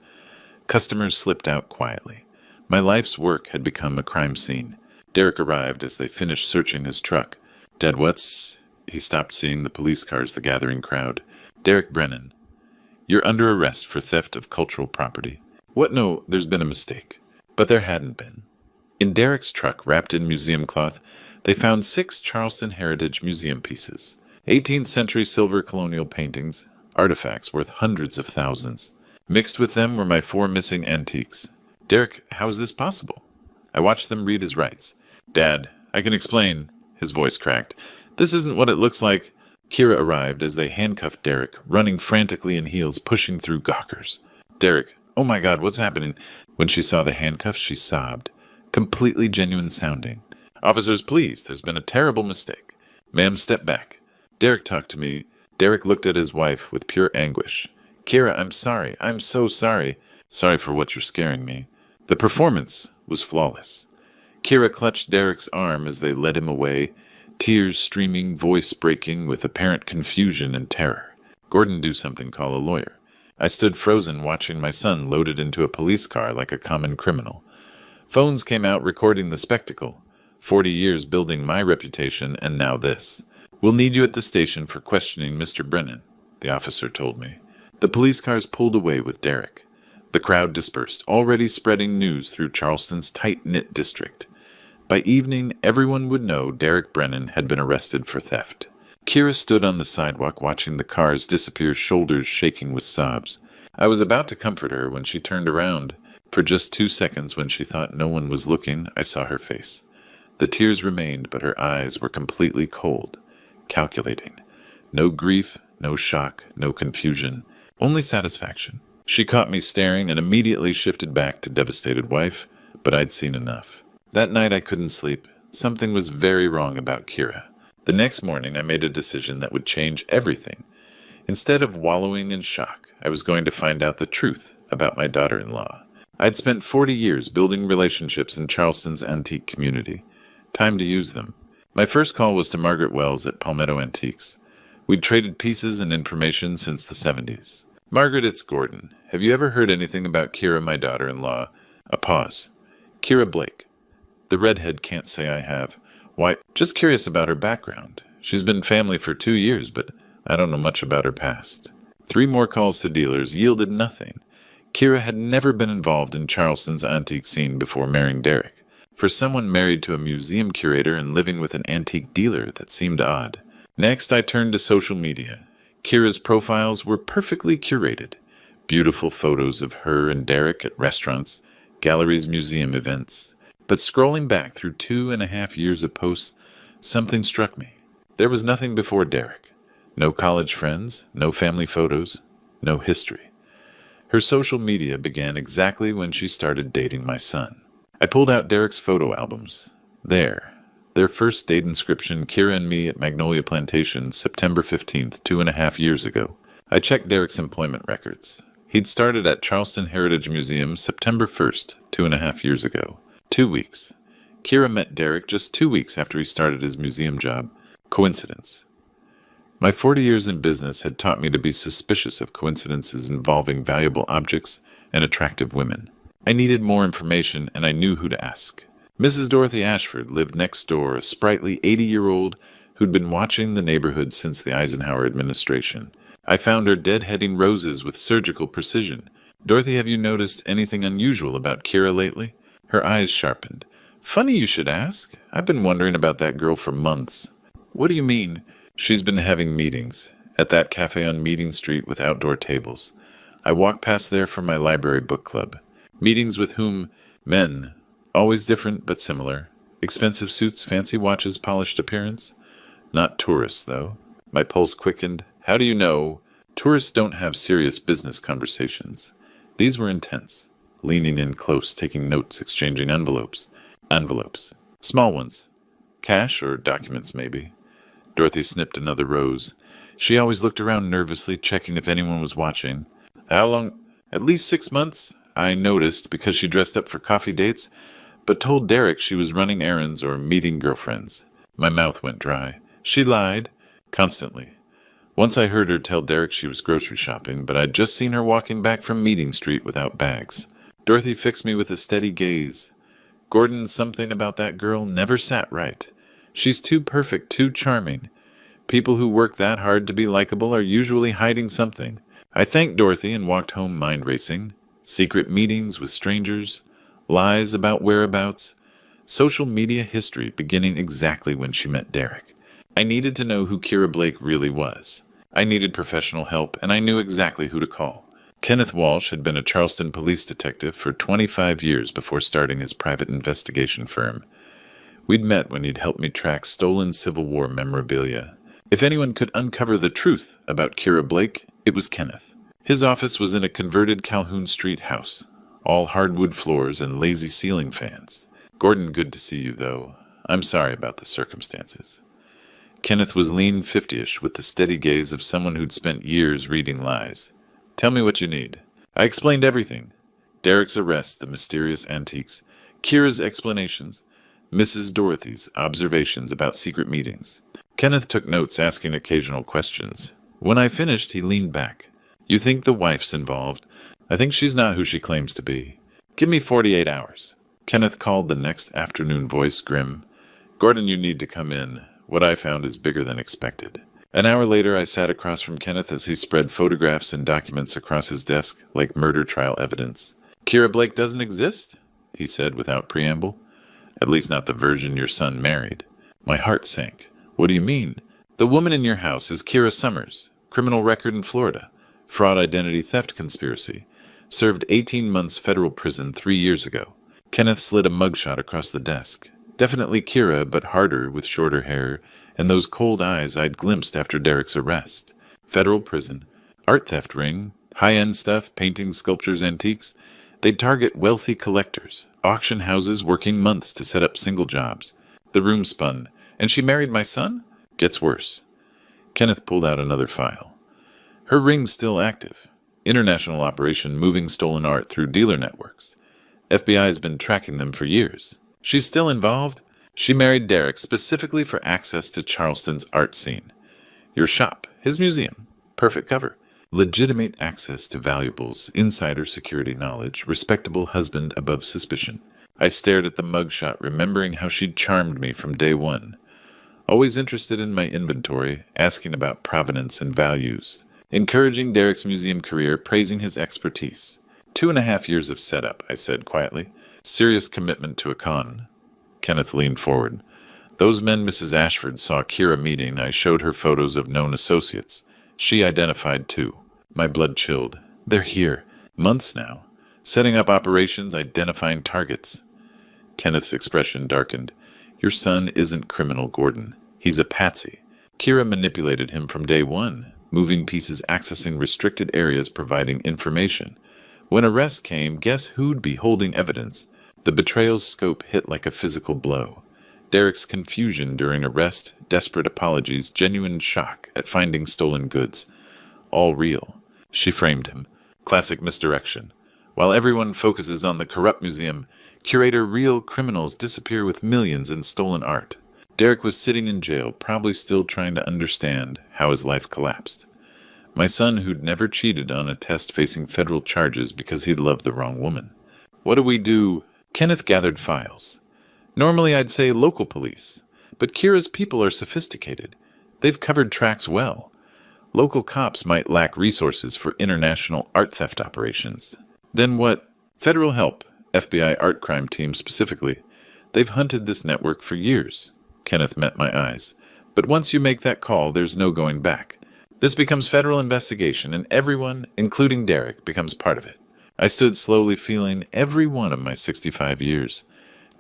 Customers slipped out quietly. My life's work had become a crime scene. Derrick arrived as they finished searching his truck. Dad, what's... He stopped, seeing the police cars, the gathering crowd. Derrick Brennan, you're under arrest for theft of cultural property. What? No, there's been a mistake. But there hadn't been. In Derrick's truck, wrapped in museum cloth, they found 6 Charleston Heritage Museum pieces. 18th century silver colonial paintings, artifacts worth hundreds of thousands. Mixed with them were my 4 missing antiques. Derrick, how is this possible? I watched them read his rights. Dad, I can explain. His voice cracked. This isn't what it looks like. Kira arrived as they handcuffed Derrick, running frantically in heels, pushing through gawkers. Derrick, oh my God, what's happening? When she saw the handcuffs, she sobbed. Completely genuine sounding. Officers, please, there's been a terrible mistake. Ma'am, step back. Derrick talked to me. Derrick looked at his wife with pure anguish. Kira, I'm sorry. I'm so sorry. Sorry for what you're scaring me. The performance was flawless. Kira clutched Derrick's arm as they led him away, tears streaming, voice breaking with apparent confusion and terror. Gordon, do something, call a lawyer. I stood frozen, watching my son loaded into a police car like a common criminal. Phones came out recording the spectacle. 40 years building my reputation, and now this. We'll need you at the station for questioning Mr. Brennan, the officer told me. The police cars pulled away with Derrick. The crowd dispersed, already spreading news through Charleston's tight-knit district. By evening, everyone would know Derrick Brennan had been arrested for theft. Kira stood on the sidewalk watching the cars disappear, shoulders shaking with sobs. I was about to comfort her when she turned around. For just 2 seconds, when she thought no one was looking, I saw her face. The tears remained, but her eyes were completely cold, calculating. No grief, no shock, no confusion, only satisfaction. She caught me staring and immediately shifted back to devastated wife, but I'd seen enough. That night I couldn't sleep. Something was very wrong about Kira. The next morning I made a decision that would change everything. Instead of wallowing in shock, I was going to find out the truth about my daughter-in-law. I'd spent 40 years building relationships in Charleston's antique community. Time to use them. My first call was to Margaret Wells at Palmetto Antiques. We'd traded pieces and information since the 70s. Margaret, it's Gordon. Have you ever heard anything about Kira, my daughter-in-law? A pause. Kira Blake. The redhead can't say I have. Why, just curious about her background. She's been family for 2 years, but I don't know much about her past. 3 more calls to dealers yielded nothing. Kira had never been involved in Charleston's antique scene before marrying Derrick. For someone married to a museum curator and living with an antique dealer, that seemed odd. Next, I turned to social media. Kira's profiles were perfectly curated. Beautiful photos of her and Derrick at restaurants, galleries, museum events. But scrolling back through 2.5 years of posts, something struck me. There was nothing before Derrick. No college friends, no family photos, no history. Her social media began exactly when she started dating my son. I pulled out Derek's photo albums. There. Their first date inscription, Kira and me at Magnolia Plantation, September 15th, 2.5 years ago. I checked Derek's employment records. He'd started at Charleston Heritage Museum September 1st, 2.5 years ago. 2 weeks. Kira met Derek just 2 weeks after he started his museum job. Coincidence. My 40 years in business had taught me to be suspicious of coincidences involving valuable objects and attractive women. I needed more information, and I knew who to ask. Mrs. Dorothy Ashford lived next door, a sprightly 80-year-old who'd been watching the neighborhood since the Eisenhower administration. I found her deadheading roses with surgical precision. Dorothy, have you noticed anything unusual about Kira lately? Her eyes sharpened. Funny you should ask. I've been wondering about that girl for months. What do you mean? She's been having meetings at that cafe on Meeting Street with outdoor tables. I walk past there for my library book club. Meetings with whom? Men. Always different but similar. Expensive suits, fancy watches, polished appearance. Not tourists, though. My pulse quickened. How do you know? Tourists don't have serious business conversations. These were intense. Leaning in close, taking notes, exchanging envelopes. Envelopes. Small ones. Cash or documents, maybe. Dorothy snipped another rose. She always looked around nervously, checking if anyone was watching. How long? At least 6 months, I noticed, because she dressed up for coffee dates, but told Derek she was running errands or meeting girlfriends. My mouth went dry. She lied. Constantly. Once I heard her tell Derek she was grocery shopping, but I'd just seen her walking back from Meeting Street without bags. Dorothy fixed me with a steady gaze. Gordon, something about that girl never sat right. She's too perfect, too charming. People who work that hard to be likable are usually hiding something. I thanked Dorothy and walked home mind racing. Secret meetings with strangers. Lies about whereabouts. Social media history beginning exactly when she met Derek. I needed to know who Kira Blake really was. I needed professional help, and I knew exactly who to call. Kenneth Walsh had been a Charleston police detective for 25 years before starting his private investigation firm. We'd met when he'd helped me track stolen Civil War memorabilia. If anyone could uncover the truth about Kira Blake, it was Kenneth. His office was in a converted Calhoun Street house, all hardwood floors and lazy ceiling fans. Gordon, good to see you, though. I'm sorry about the circumstances. Kenneth was lean 50-ish, with the steady gaze of someone who'd spent years reading lies. Tell me what you need. I explained everything. Derek's arrest, the mysterious antiques, Kira's explanations, Mrs. Dorothy's observations about secret meetings. Kenneth took notes, asking occasional questions. When I finished, he leaned back. You think the wife's involved? I think she's not who she claims to be. Give me 48 hours. Kenneth called, the next afternoon voice grim. Gordon, you need to come in. What I found is bigger than expected. An hour later, I sat across from Kenneth as he spread photographs and documents across his desk like murder trial evidence. Kira Blake doesn't exist? He said without preamble. At least not the version your son married. My heart sank. What do you mean? The woman in your house is Kira Summers. Criminal record in Florida. Fraud identity theft conspiracy. Served 18 months federal prison 3 years ago. Kenneth slid a mugshot across the desk. Definitely Kira, but harder, with shorter hair, and those cold eyes I'd glimpsed after Derek's arrest. Federal prison. Art theft ring. High-end stuff, paintings, sculptures, antiques. They'd target wealthy collectors. Auction houses working months to set up single jobs. The room spun. And she married my son? Gets worse. Kenneth pulled out another file. Her ring's still active. International operation moving stolen art through dealer networks. FBI's been tracking them for years. She's still involved? She married Derek specifically for access to Charleston's art scene. Your shop, his museum. Perfect cover. Legitimate access to valuables, insider security knowledge, respectable husband above suspicion. I stared at the mugshot, remembering how she'd charmed me from day one. Always interested in my inventory, asking about provenance and values. Encouraging Derek's museum career, praising his expertise. 2.5 years of setup, I said quietly. Serious commitment to a con. Kenneth leaned forward. Those men Mrs. Ashford saw Kira meeting, I showed her photos of known associates. She identified too. My blood chilled. They're here. Months now. Setting up operations, identifying targets. Kenneth's expression darkened. Your son isn't criminal, Gordon. He's a patsy. Kira manipulated him from day one. moving pieces accessing restricted areas providing information. When arrest came, guess who'd be holding evidence? The betrayal's scope hit like a physical blow. Derek's confusion during arrest, desperate apologies, genuine shock at finding stolen goods. All real. She framed him. Classic misdirection. While everyone focuses on the corrupt museum, curator real criminals disappear with millions in stolen art. Derek was sitting in jail, probably still trying to understand how his life collapsed. My son, who'd never cheated on a test, facing federal charges because he'd loved the wrong woman. What do we do? Kenneth gathered files. Normally I'd say local police, but Kira's people are sophisticated. They've covered tracks well. Local cops might lack resources for international art theft operations. Then what? Federal help, FBI art crime team specifically. They've hunted this network for years. Kenneth met my eyes. But once you make that call, there's no going back. This becomes federal investigation, and everyone, including Derek, becomes part of it. I stood slowly, feeling every one of my 65 years.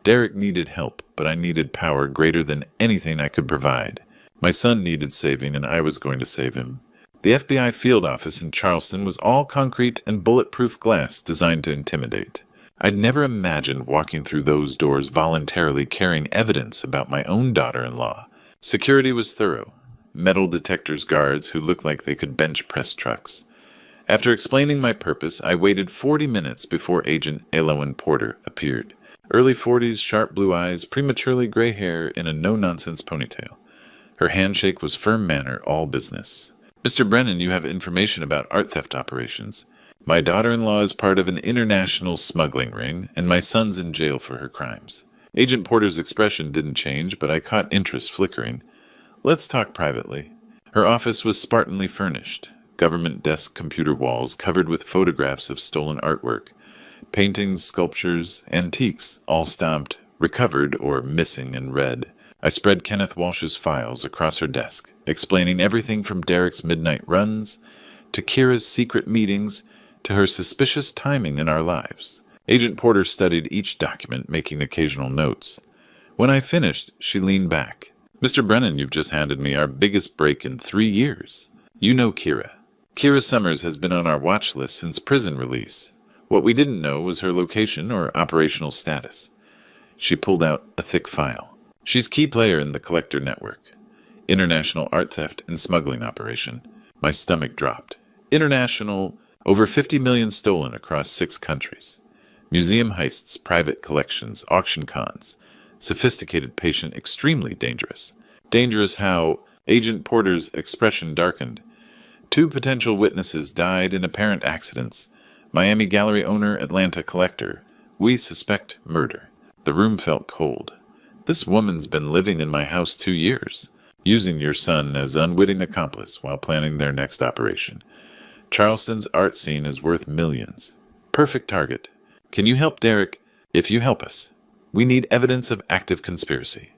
Derek needed help, but I needed power greater than anything I could provide. My son needed saving, and I was going to save him. The FBI field office in Charleston was all concrete and bulletproof glass designed to intimidate. I'd never imagined walking through those doors voluntarily carrying evidence about my own daughter-in-law. Security was thorough. Metal detectors guards who looked like they could bench press trucks. After explaining my purpose, I waited 40 minutes before Agent Elowen Porter appeared. Early 40s, sharp blue eyes, prematurely gray hair, in a no-nonsense ponytail. Her handshake was firm manner, all business. Mr. Brennan, you have information about art theft operations. My daughter-in-law is part of an international smuggling ring, and my son's in jail for her crimes. Agent Porter's expression didn't change, but I caught interest flickering. Let's talk privately. Her office was spartanly furnished. Government desk computer walls covered with photographs of stolen artwork. Paintings, sculptures, antiques, all stamped, recovered, or missing in red. I spread Kenneth Walsh's files across her desk, explaining everything from Derek's midnight runs, to Kira's secret meetings, to her suspicious timing in our lives. Agent Porter studied each document, making occasional notes. When I finished, she leaned back. Mr. Brennan, you've just handed me our biggest break in 3 years. You know Kira. Kira Summers has been on our watch list since prison release. What we didn't know was her location or operational status. She pulled out a thick file. She's key player in the Collector Network. International art theft and smuggling operation. My stomach dropped. International, over 50 million stolen across 6 countries. Museum heists, private collections, auction cons. Sophisticated patient, extremely dangerous. Dangerous how Agent Porter's expression darkened. 2 potential witnesses died in apparent accidents. Miami Gallery owner, Atlanta collector. We suspect murder. The room felt cold. This woman's been living in my house 2 years, using your son as unwitting accomplice while planning their next operation. Charleston's art scene is worth millions. Perfect target. Can you help Derek? If you help us. We need evidence of active conspiracy.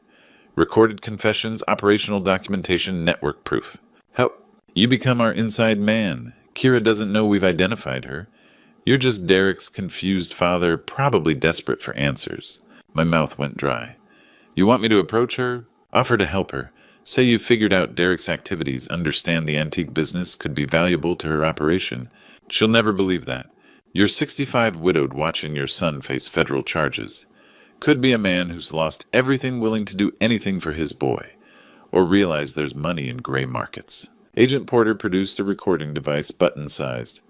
Recorded confessions, operational documentation, network proof. Help. You become our inside man. Kira doesn't know we've identified her. You're just Derek's confused father, probably desperate for answers. My mouth went dry. You want me to approach her? Offer to help her. Say you've figured out Derek's activities, understand the antique business could be valuable to her operation. She'll never believe that. You're 65 widowed watching your son face federal charges. Could be a man who's lost everything willing to do anything for his boy, or realize there's money in gray markets. Agent Porter produced a recording device button-sized.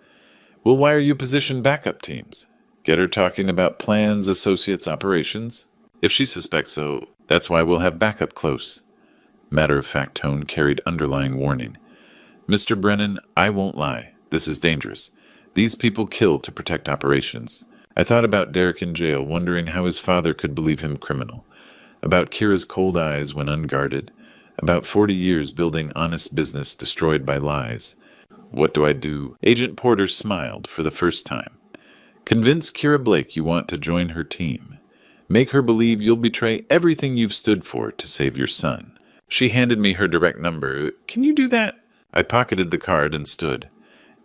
We'll wire you position backup teams. Get her talking about plans, associates, operations. If she suspects so, that's why we'll have backup close. Matter-of-fact tone carried underlying warning. Mr. Brennan, I won't lie. This is dangerous. These people kill to protect operations. I thought about Derek in jail, wondering how his father could believe him criminal. About Kira's cold eyes when unguarded. About 40 years building honest business destroyed by lies. What do I do? Agent Porter smiled for the first time. Convince Kira Blake you want to join her team. Make her believe you'll betray everything you've stood for to save your son. She handed me her direct number. Can you do that? I pocketed the card and stood.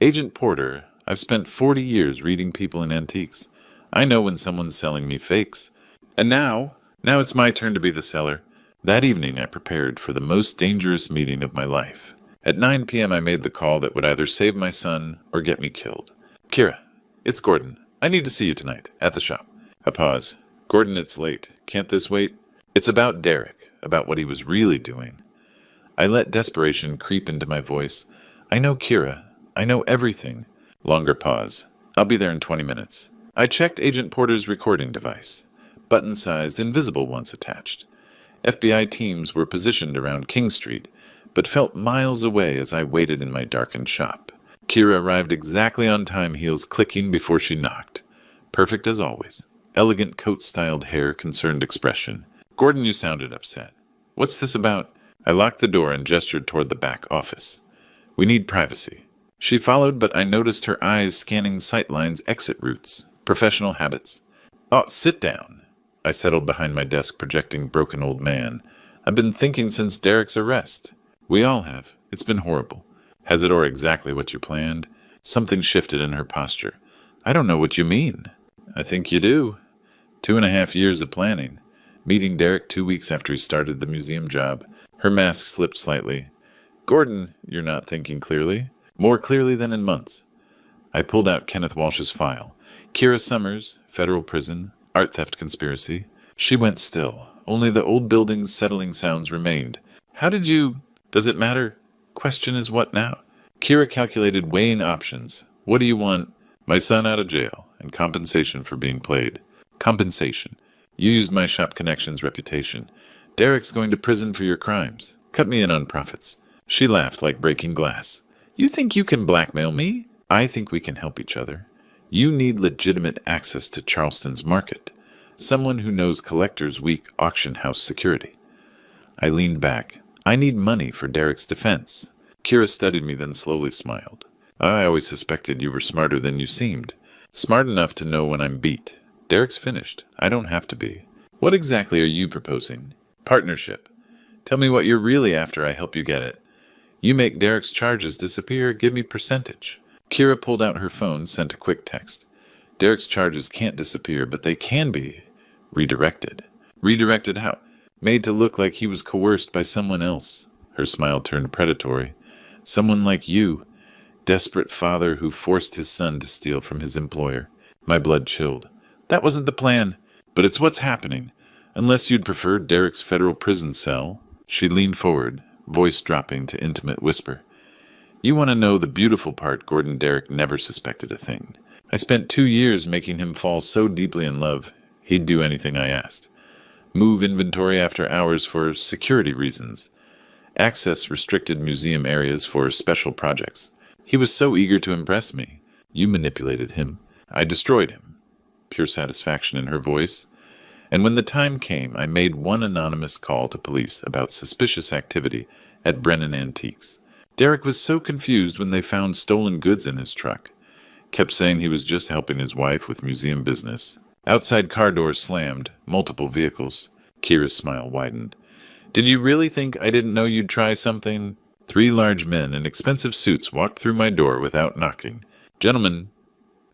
Agent Porter, I've spent 40 years reading people in antiques. I know when someone's selling me fakes. And now it's my turn to be the seller. That evening I prepared for the most dangerous meeting of my life. At 9 p.m. I made the call that would either save my son or get me killed. Kira, it's Gordon. I need to see you tonight, at the shop. A pause. Gordon, it's late. Can't this wait? It's about Derek, about what he was really doing. I let desperation creep into my voice. I know Kira. I know everything. Longer pause. I'll be there in 20 minutes. I checked Agent Porter's recording device. Button-sized, invisible ones attached. FBI teams were positioned around King Street, but felt miles away as I waited in my darkened shop. Kira arrived exactly on time, heels clicking before she knocked. Perfect as always. Elegant coat-styled hair, concerned expression. Gordon, you sounded upset. What's this about? I locked the door and gestured toward the back office. We need privacy. She followed, but I noticed her eyes scanning Sightline's exit routes, professional habits. Oh, sit down. I settled behind my desk, projecting broken old man. I've been thinking since Derek's arrest. We all have. It's been horrible. Has it or exactly what you planned? Something shifted in her posture. I don't know what you mean. I think you do. 2.5 years of planning. Meeting Derek 2 weeks after he started the museum job. Her mask slipped slightly. Gordon, you're not thinking clearly. More clearly than in months. I pulled out Kenneth Walsh's file. Kira Summers, federal prison, art theft conspiracy. She went still. Only the old building's settling sounds remained. How did you... Does it matter? Question is what now? Kira calculated weighing options. What do you want? My son out of jail, and compensation for being played. Compensation. You used my shop connections reputation. Derek's going to prison for your crimes. Cut me in on profits. She laughed like breaking glass. You think you can blackmail me? I think we can help each other. You need legitimate access to Charleston's market. Someone who knows collectors' weak auction house security. I leaned back. I need money for Derek's defense. Kira studied me, then slowly smiled. I always suspected you were smarter than you seemed. Smart enough to know when I'm beat. Derek's finished. I don't have to be. What exactly are you proposing? Partnership. Tell me what you're really after, I help you get it. You make Derek's charges disappear, give me percentage. Kira pulled out her phone, sent a quick text. Derek's charges can't disappear, but they can be redirected. Redirected how? Made to look like he was coerced by someone else. Her smile turned predatory. Someone like you. Desperate father who forced his son to steal from his employer. My blood chilled. That wasn't the plan, but it's what's happening. Unless you'd prefer Derek's federal prison cell. She leaned forward, voice dropping to intimate whisper. You want to know the beautiful part? Gordon Derek never suspected a thing. I spent 2 years making him fall so deeply in love, he'd do anything I asked. Move inventory after hours for security reasons. Access restricted museum areas for special projects. He was so eager to impress me. You manipulated him. I destroyed him. Pure satisfaction in her voice. And when the time came, I made one anonymous call to police about suspicious activity at Brennan Antiques. Derek was so confused when they found stolen goods in his truck. Kept saying he was just helping his wife with museum business. Outside car doors slammed, multiple vehicles. Kira's smile widened. Did you really think I didn't know you'd try something? 3 large men in expensive suits walked through my door without knocking. Gentlemen,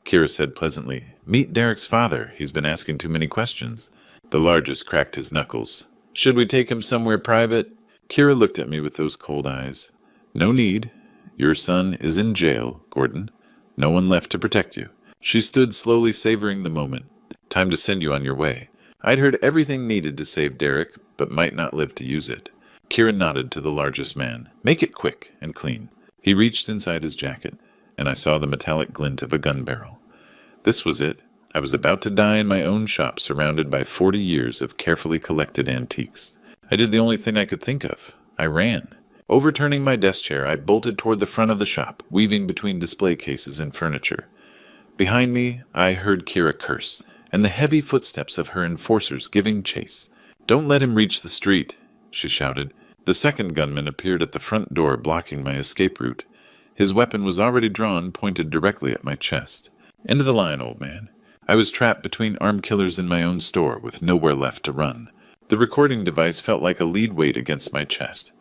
Kira said pleasantly, meet Derek's father. He's been asking too many questions. The largest cracked his knuckles. Should we take him somewhere private? Kira looked at me with those cold eyes. No need. Your son is in jail, Gordon. No one left to protect you. She stood slowly savoring the moment. Time to send you on your way. I'd heard everything needed to save Derek, but might not live to use it. Kira nodded to the largest man. Make it quick and clean. He reached inside his jacket, and I saw the metallic glint of a gun barrel. This was it. I was about to die in my own shop, surrounded by 40 years of carefully collected antiques. I did the only thing I could think of. I ran. Overturning my desk chair, I bolted toward the front of the shop, weaving between display cases and furniture. Behind me, I heard Kira curse, and the heavy footsteps of her enforcers giving chase. Don't let him reach the street, she shouted. The second gunman appeared at the front door, blocking my escape route. His weapon was already drawn, pointed directly at my chest. End of the line, old man. I was trapped between armed killers in my own store, with nowhere left to run. The recording device felt like a lead weight against my chest.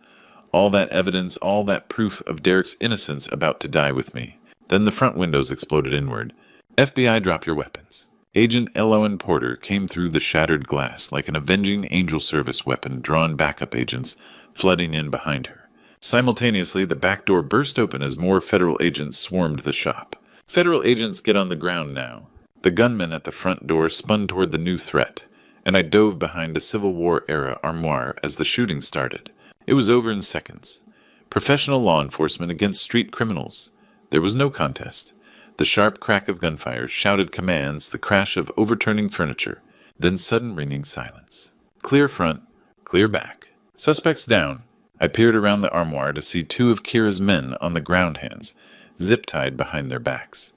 All that evidence, all that proof of Derek's innocence about to die with me. Then the front windows exploded inward. FBI, drop your weapons. Agent L.O.N. Porter came through the shattered glass like an avenging angel service weapon, drawn backup agents flooding in behind her. Simultaneously, the back door burst open as more federal agents swarmed the shop. Federal agents get on the ground now. The gunman at the front door spun toward the new threat, and I dove behind a Civil War-era armoire as the shooting started. It was over in seconds. Professional law enforcement against street criminals. There was no contest. The sharp crack of gunfire shouted commands, the crash of overturning furniture, then sudden ringing silence. Clear front, clear back. Suspects down. I peered around the armoire to see two of Kira's men on the ground hands, zip-tied behind their backs.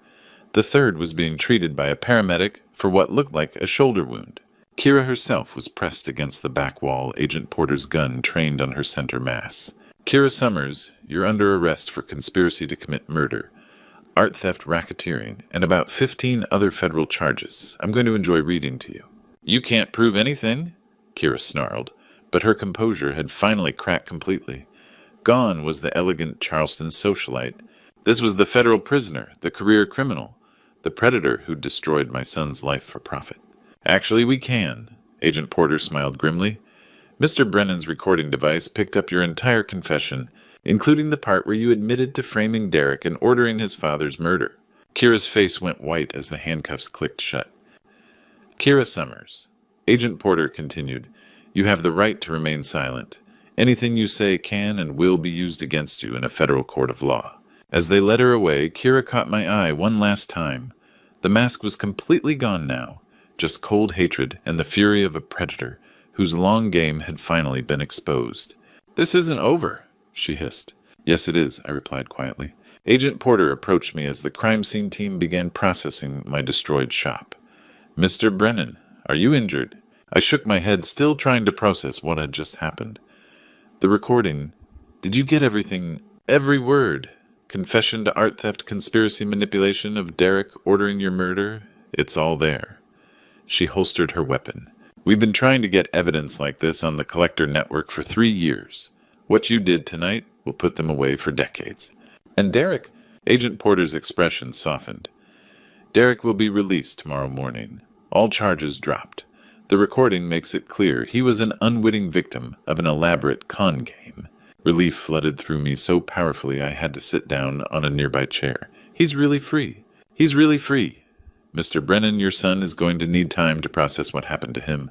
The third was being treated by a paramedic for what looked like a shoulder wound. Kira herself was pressed against the back wall, Agent Porter's gun trained on her center mass. Kira Summers, you're under arrest for conspiracy to commit murder, art theft, racketeering, and about 15 other federal charges. I'm going to enjoy reading to you. You can't prove anything, Kira snarled, but her composure had finally cracked completely. Gone was the elegant Charleston socialite. This was the federal prisoner, the career criminal, the predator who destroyed my son's life for profit. Actually, we can, Agent Porter smiled grimly. Mr. Brennan's recording device picked up your entire confession, including the part where you admitted to framing Derek and ordering his father's murder. Kira's face went white as the handcuffs clicked shut. Kira Summers, Agent Porter continued, you have the right to remain silent. Anything you say can and will be used against you in a federal court of law. As they led her away, Kira caught my eye one last time. The mask was completely gone now, just cold hatred and the fury of a predator whose long game had finally been exposed. This isn't over, she hissed. Yes, it is, I replied quietly. Agent Porter approached me as the crime scene team began processing my destroyed shop. Mr. Brennan, are you injured? I shook my head, still trying to process what had just happened. The recording. Did you get everything? Every word? Confession to art theft, conspiracy, manipulation of Derek, ordering your murder? It's all there. She holstered her weapon. We've been trying to get evidence like this on the Collector Network for 3 years. What you did tonight will put them away for decades. And Derek, Agent Porter's expression softened. Derek will be released tomorrow morning. All charges dropped. The recording makes it clear he was an unwitting victim of an elaborate con game. Relief flooded through me so powerfully I had to sit down on a nearby chair. He's really free. He's really free. Mr. Brennan, your son, is going to need time to process what happened to him.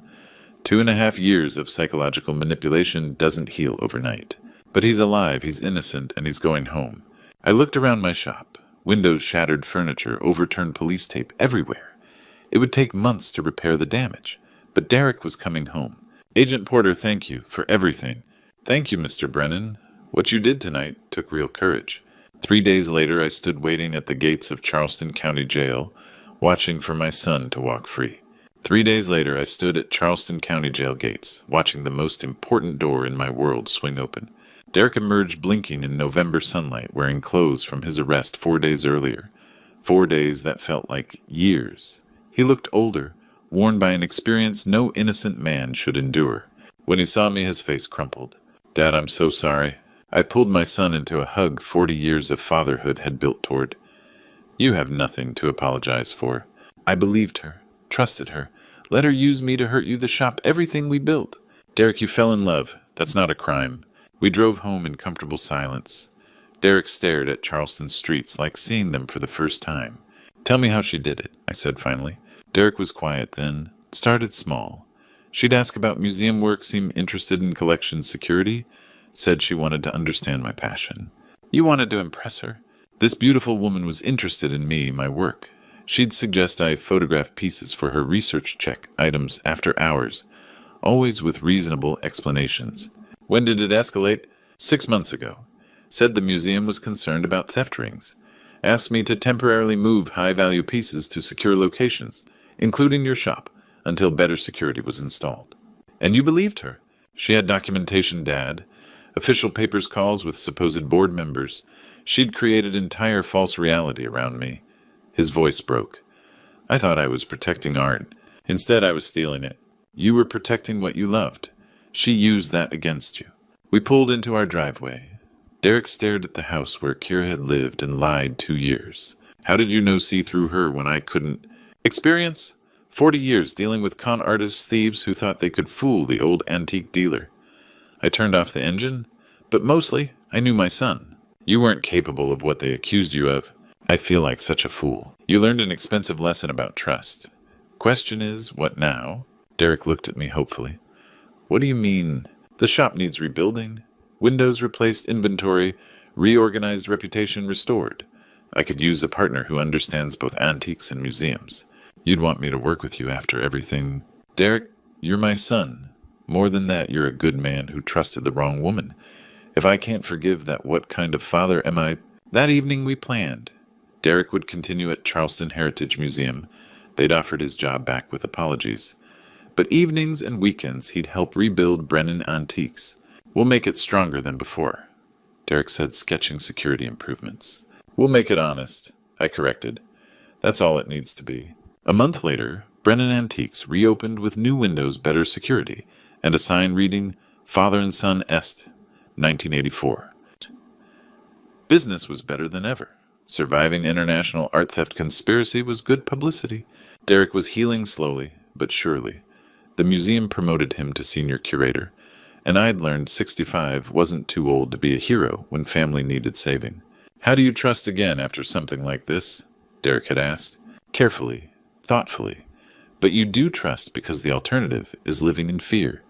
2.5 years of psychological manipulation doesn't heal overnight. But he's alive, he's innocent, and he's going home. I looked around my shop. Windows, shattered furniture, overturned police tape everywhere. It would take months to repair the damage. But Derek was coming home. Agent Porter, thank you for everything. Thank you, Mr. Brennan. What you did tonight took real courage. 3 days later, I stood waiting at the gates of Charleston County Jail, watching for my son to walk free. 3 days later, I stood at Charleston County Jail gates, watching the most important door in my world swing open. Derek emerged blinking in November sunlight, wearing clothes from his arrest 4 days earlier. 4 days that felt like years. He looked older, worn by an experience no innocent man should endure. When he saw me, his face crumpled. Dad, I'm so sorry. I pulled my son into a hug 40 years of fatherhood had built toward. You have nothing to apologize for. I believed her, trusted her, let her use me to hurt you, the shop, everything we built. Derek, you fell in love. That's not a crime. We drove home in comfortable silence. Derek stared at Charleston's streets like seeing them for the first time. Tell me how she did it, I said finally. Derek was quiet then, started small. She'd ask about museum work, seem interested in collection security, said she wanted to understand my passion. You wanted to impress her? This beautiful woman was interested in me, my work. She'd suggest I photograph pieces for her research check items after hours, always with reasonable explanations. When did it escalate? 6 months ago. Said the museum was concerned about theft rings. Asked me to temporarily move high-value pieces to secure locations, including your shop, until better security was installed. And you believed her. She had documentation, Dad. Official papers calls with supposed board members. She'd created entire false reality around me. His voice broke. I thought I was protecting art. Instead, I was stealing it. You were protecting what you loved. She used that against you. We pulled into our driveway. Derek stared at the house where Kira had lived and lied 2 years. How did you know see through her when I couldn't? Experience? 40 years dealing with con artists, thieves who thought they could fool the old antique dealer. I turned off the engine, but mostly I knew my son. You weren't capable of what they accused you of. I feel like such a fool. You learned an expensive lesson about trust. Question is, what now? Derek looked at me hopefully. What do you mean? The shop needs rebuilding. Windows replaced, inventory, reorganized, reputation restored. I could use a partner who understands both antiques and museums. You'd want me to work with you after everything. Derek, you're my son. More than that, you're a good man who trusted the wrong woman. If I can't forgive that, what kind of father am I? That evening we planned. Derek would continue at Charleston Heritage Museum. They'd offered his job back with apologies. But evenings and weekends he'd help rebuild Brennan Antiques. We'll make it stronger than before. Derek said, sketching security improvements. We'll make it honest, I corrected. That's all it needs to be. A month later, Brennan Antiques reopened with new windows, better security, and a sign reading, Father and Son Est, 1984. Business was better than ever. Surviving international art theft conspiracy was good publicity. Derek was healing slowly, but surely. The museum promoted him to senior curator, and I'd learned 65 wasn't too old to be a hero when family needed saving. How do you trust again after something like this? Derek had asked. Carefully, thoughtfully. But you do trust because the alternative is living in fear.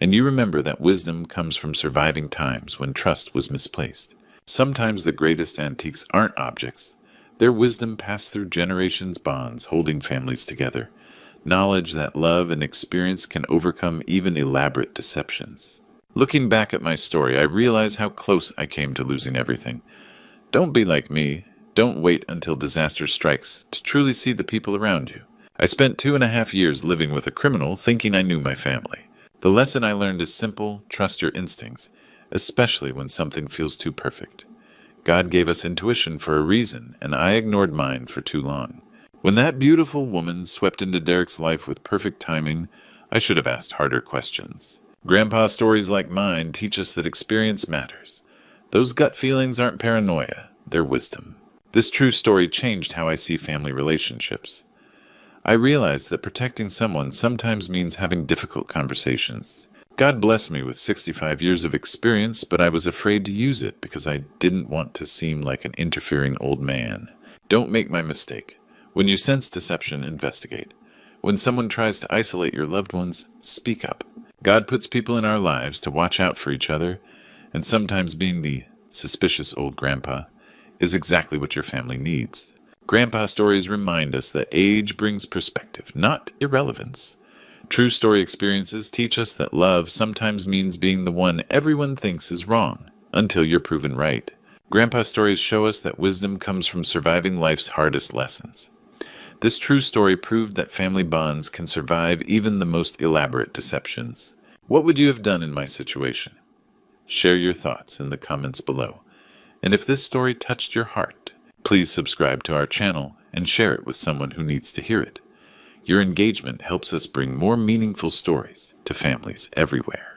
And you remember that wisdom comes from surviving times when trust was misplaced. Sometimes the greatest antiques aren't objects. Their wisdom passed through generations' bonds, holding families together. Knowledge that love and experience can overcome even elaborate deceptions. Looking back at my story, I realize how close I came to losing everything. Don't be like me. Don't wait until disaster strikes to truly see the people around you. I spent 2.5 years living with a criminal thinking I knew my family. The lesson I learned is simple: trust your instincts, especially when something feels too perfect. God gave us intuition for a reason, and I ignored mine for too long. When that beautiful woman swept into Derek's life with perfect timing, I should have asked harder questions. Grandpa stories like mine teach us that experience matters. Those gut feelings aren't paranoia, they're wisdom. This true story changed how I see family relationships. I realized that protecting someone sometimes means having difficult conversations. God blessed me with 65 years of experience, but I was afraid to use it because I didn't want to seem like an interfering old man. Don't make my mistake. When you sense deception, investigate. When someone tries to isolate your loved ones, speak up. God puts people in our lives to watch out for each other, and sometimes being the suspicious old grandpa is exactly what your family needs. Grandpa stories remind us that age brings perspective, not irrelevance. True story experiences teach us that love sometimes means being the one everyone thinks is wrong, until you're proven right. Grandpa stories show us that wisdom comes from surviving life's hardest lessons. This true story proved that family bonds can survive even the most elaborate deceptions. What would you have done in my situation? Share your thoughts in the comments below. And if this story touched your heart, please subscribe to our channel and share it with someone who needs to hear it. Your engagement helps us bring more meaningful stories to families everywhere.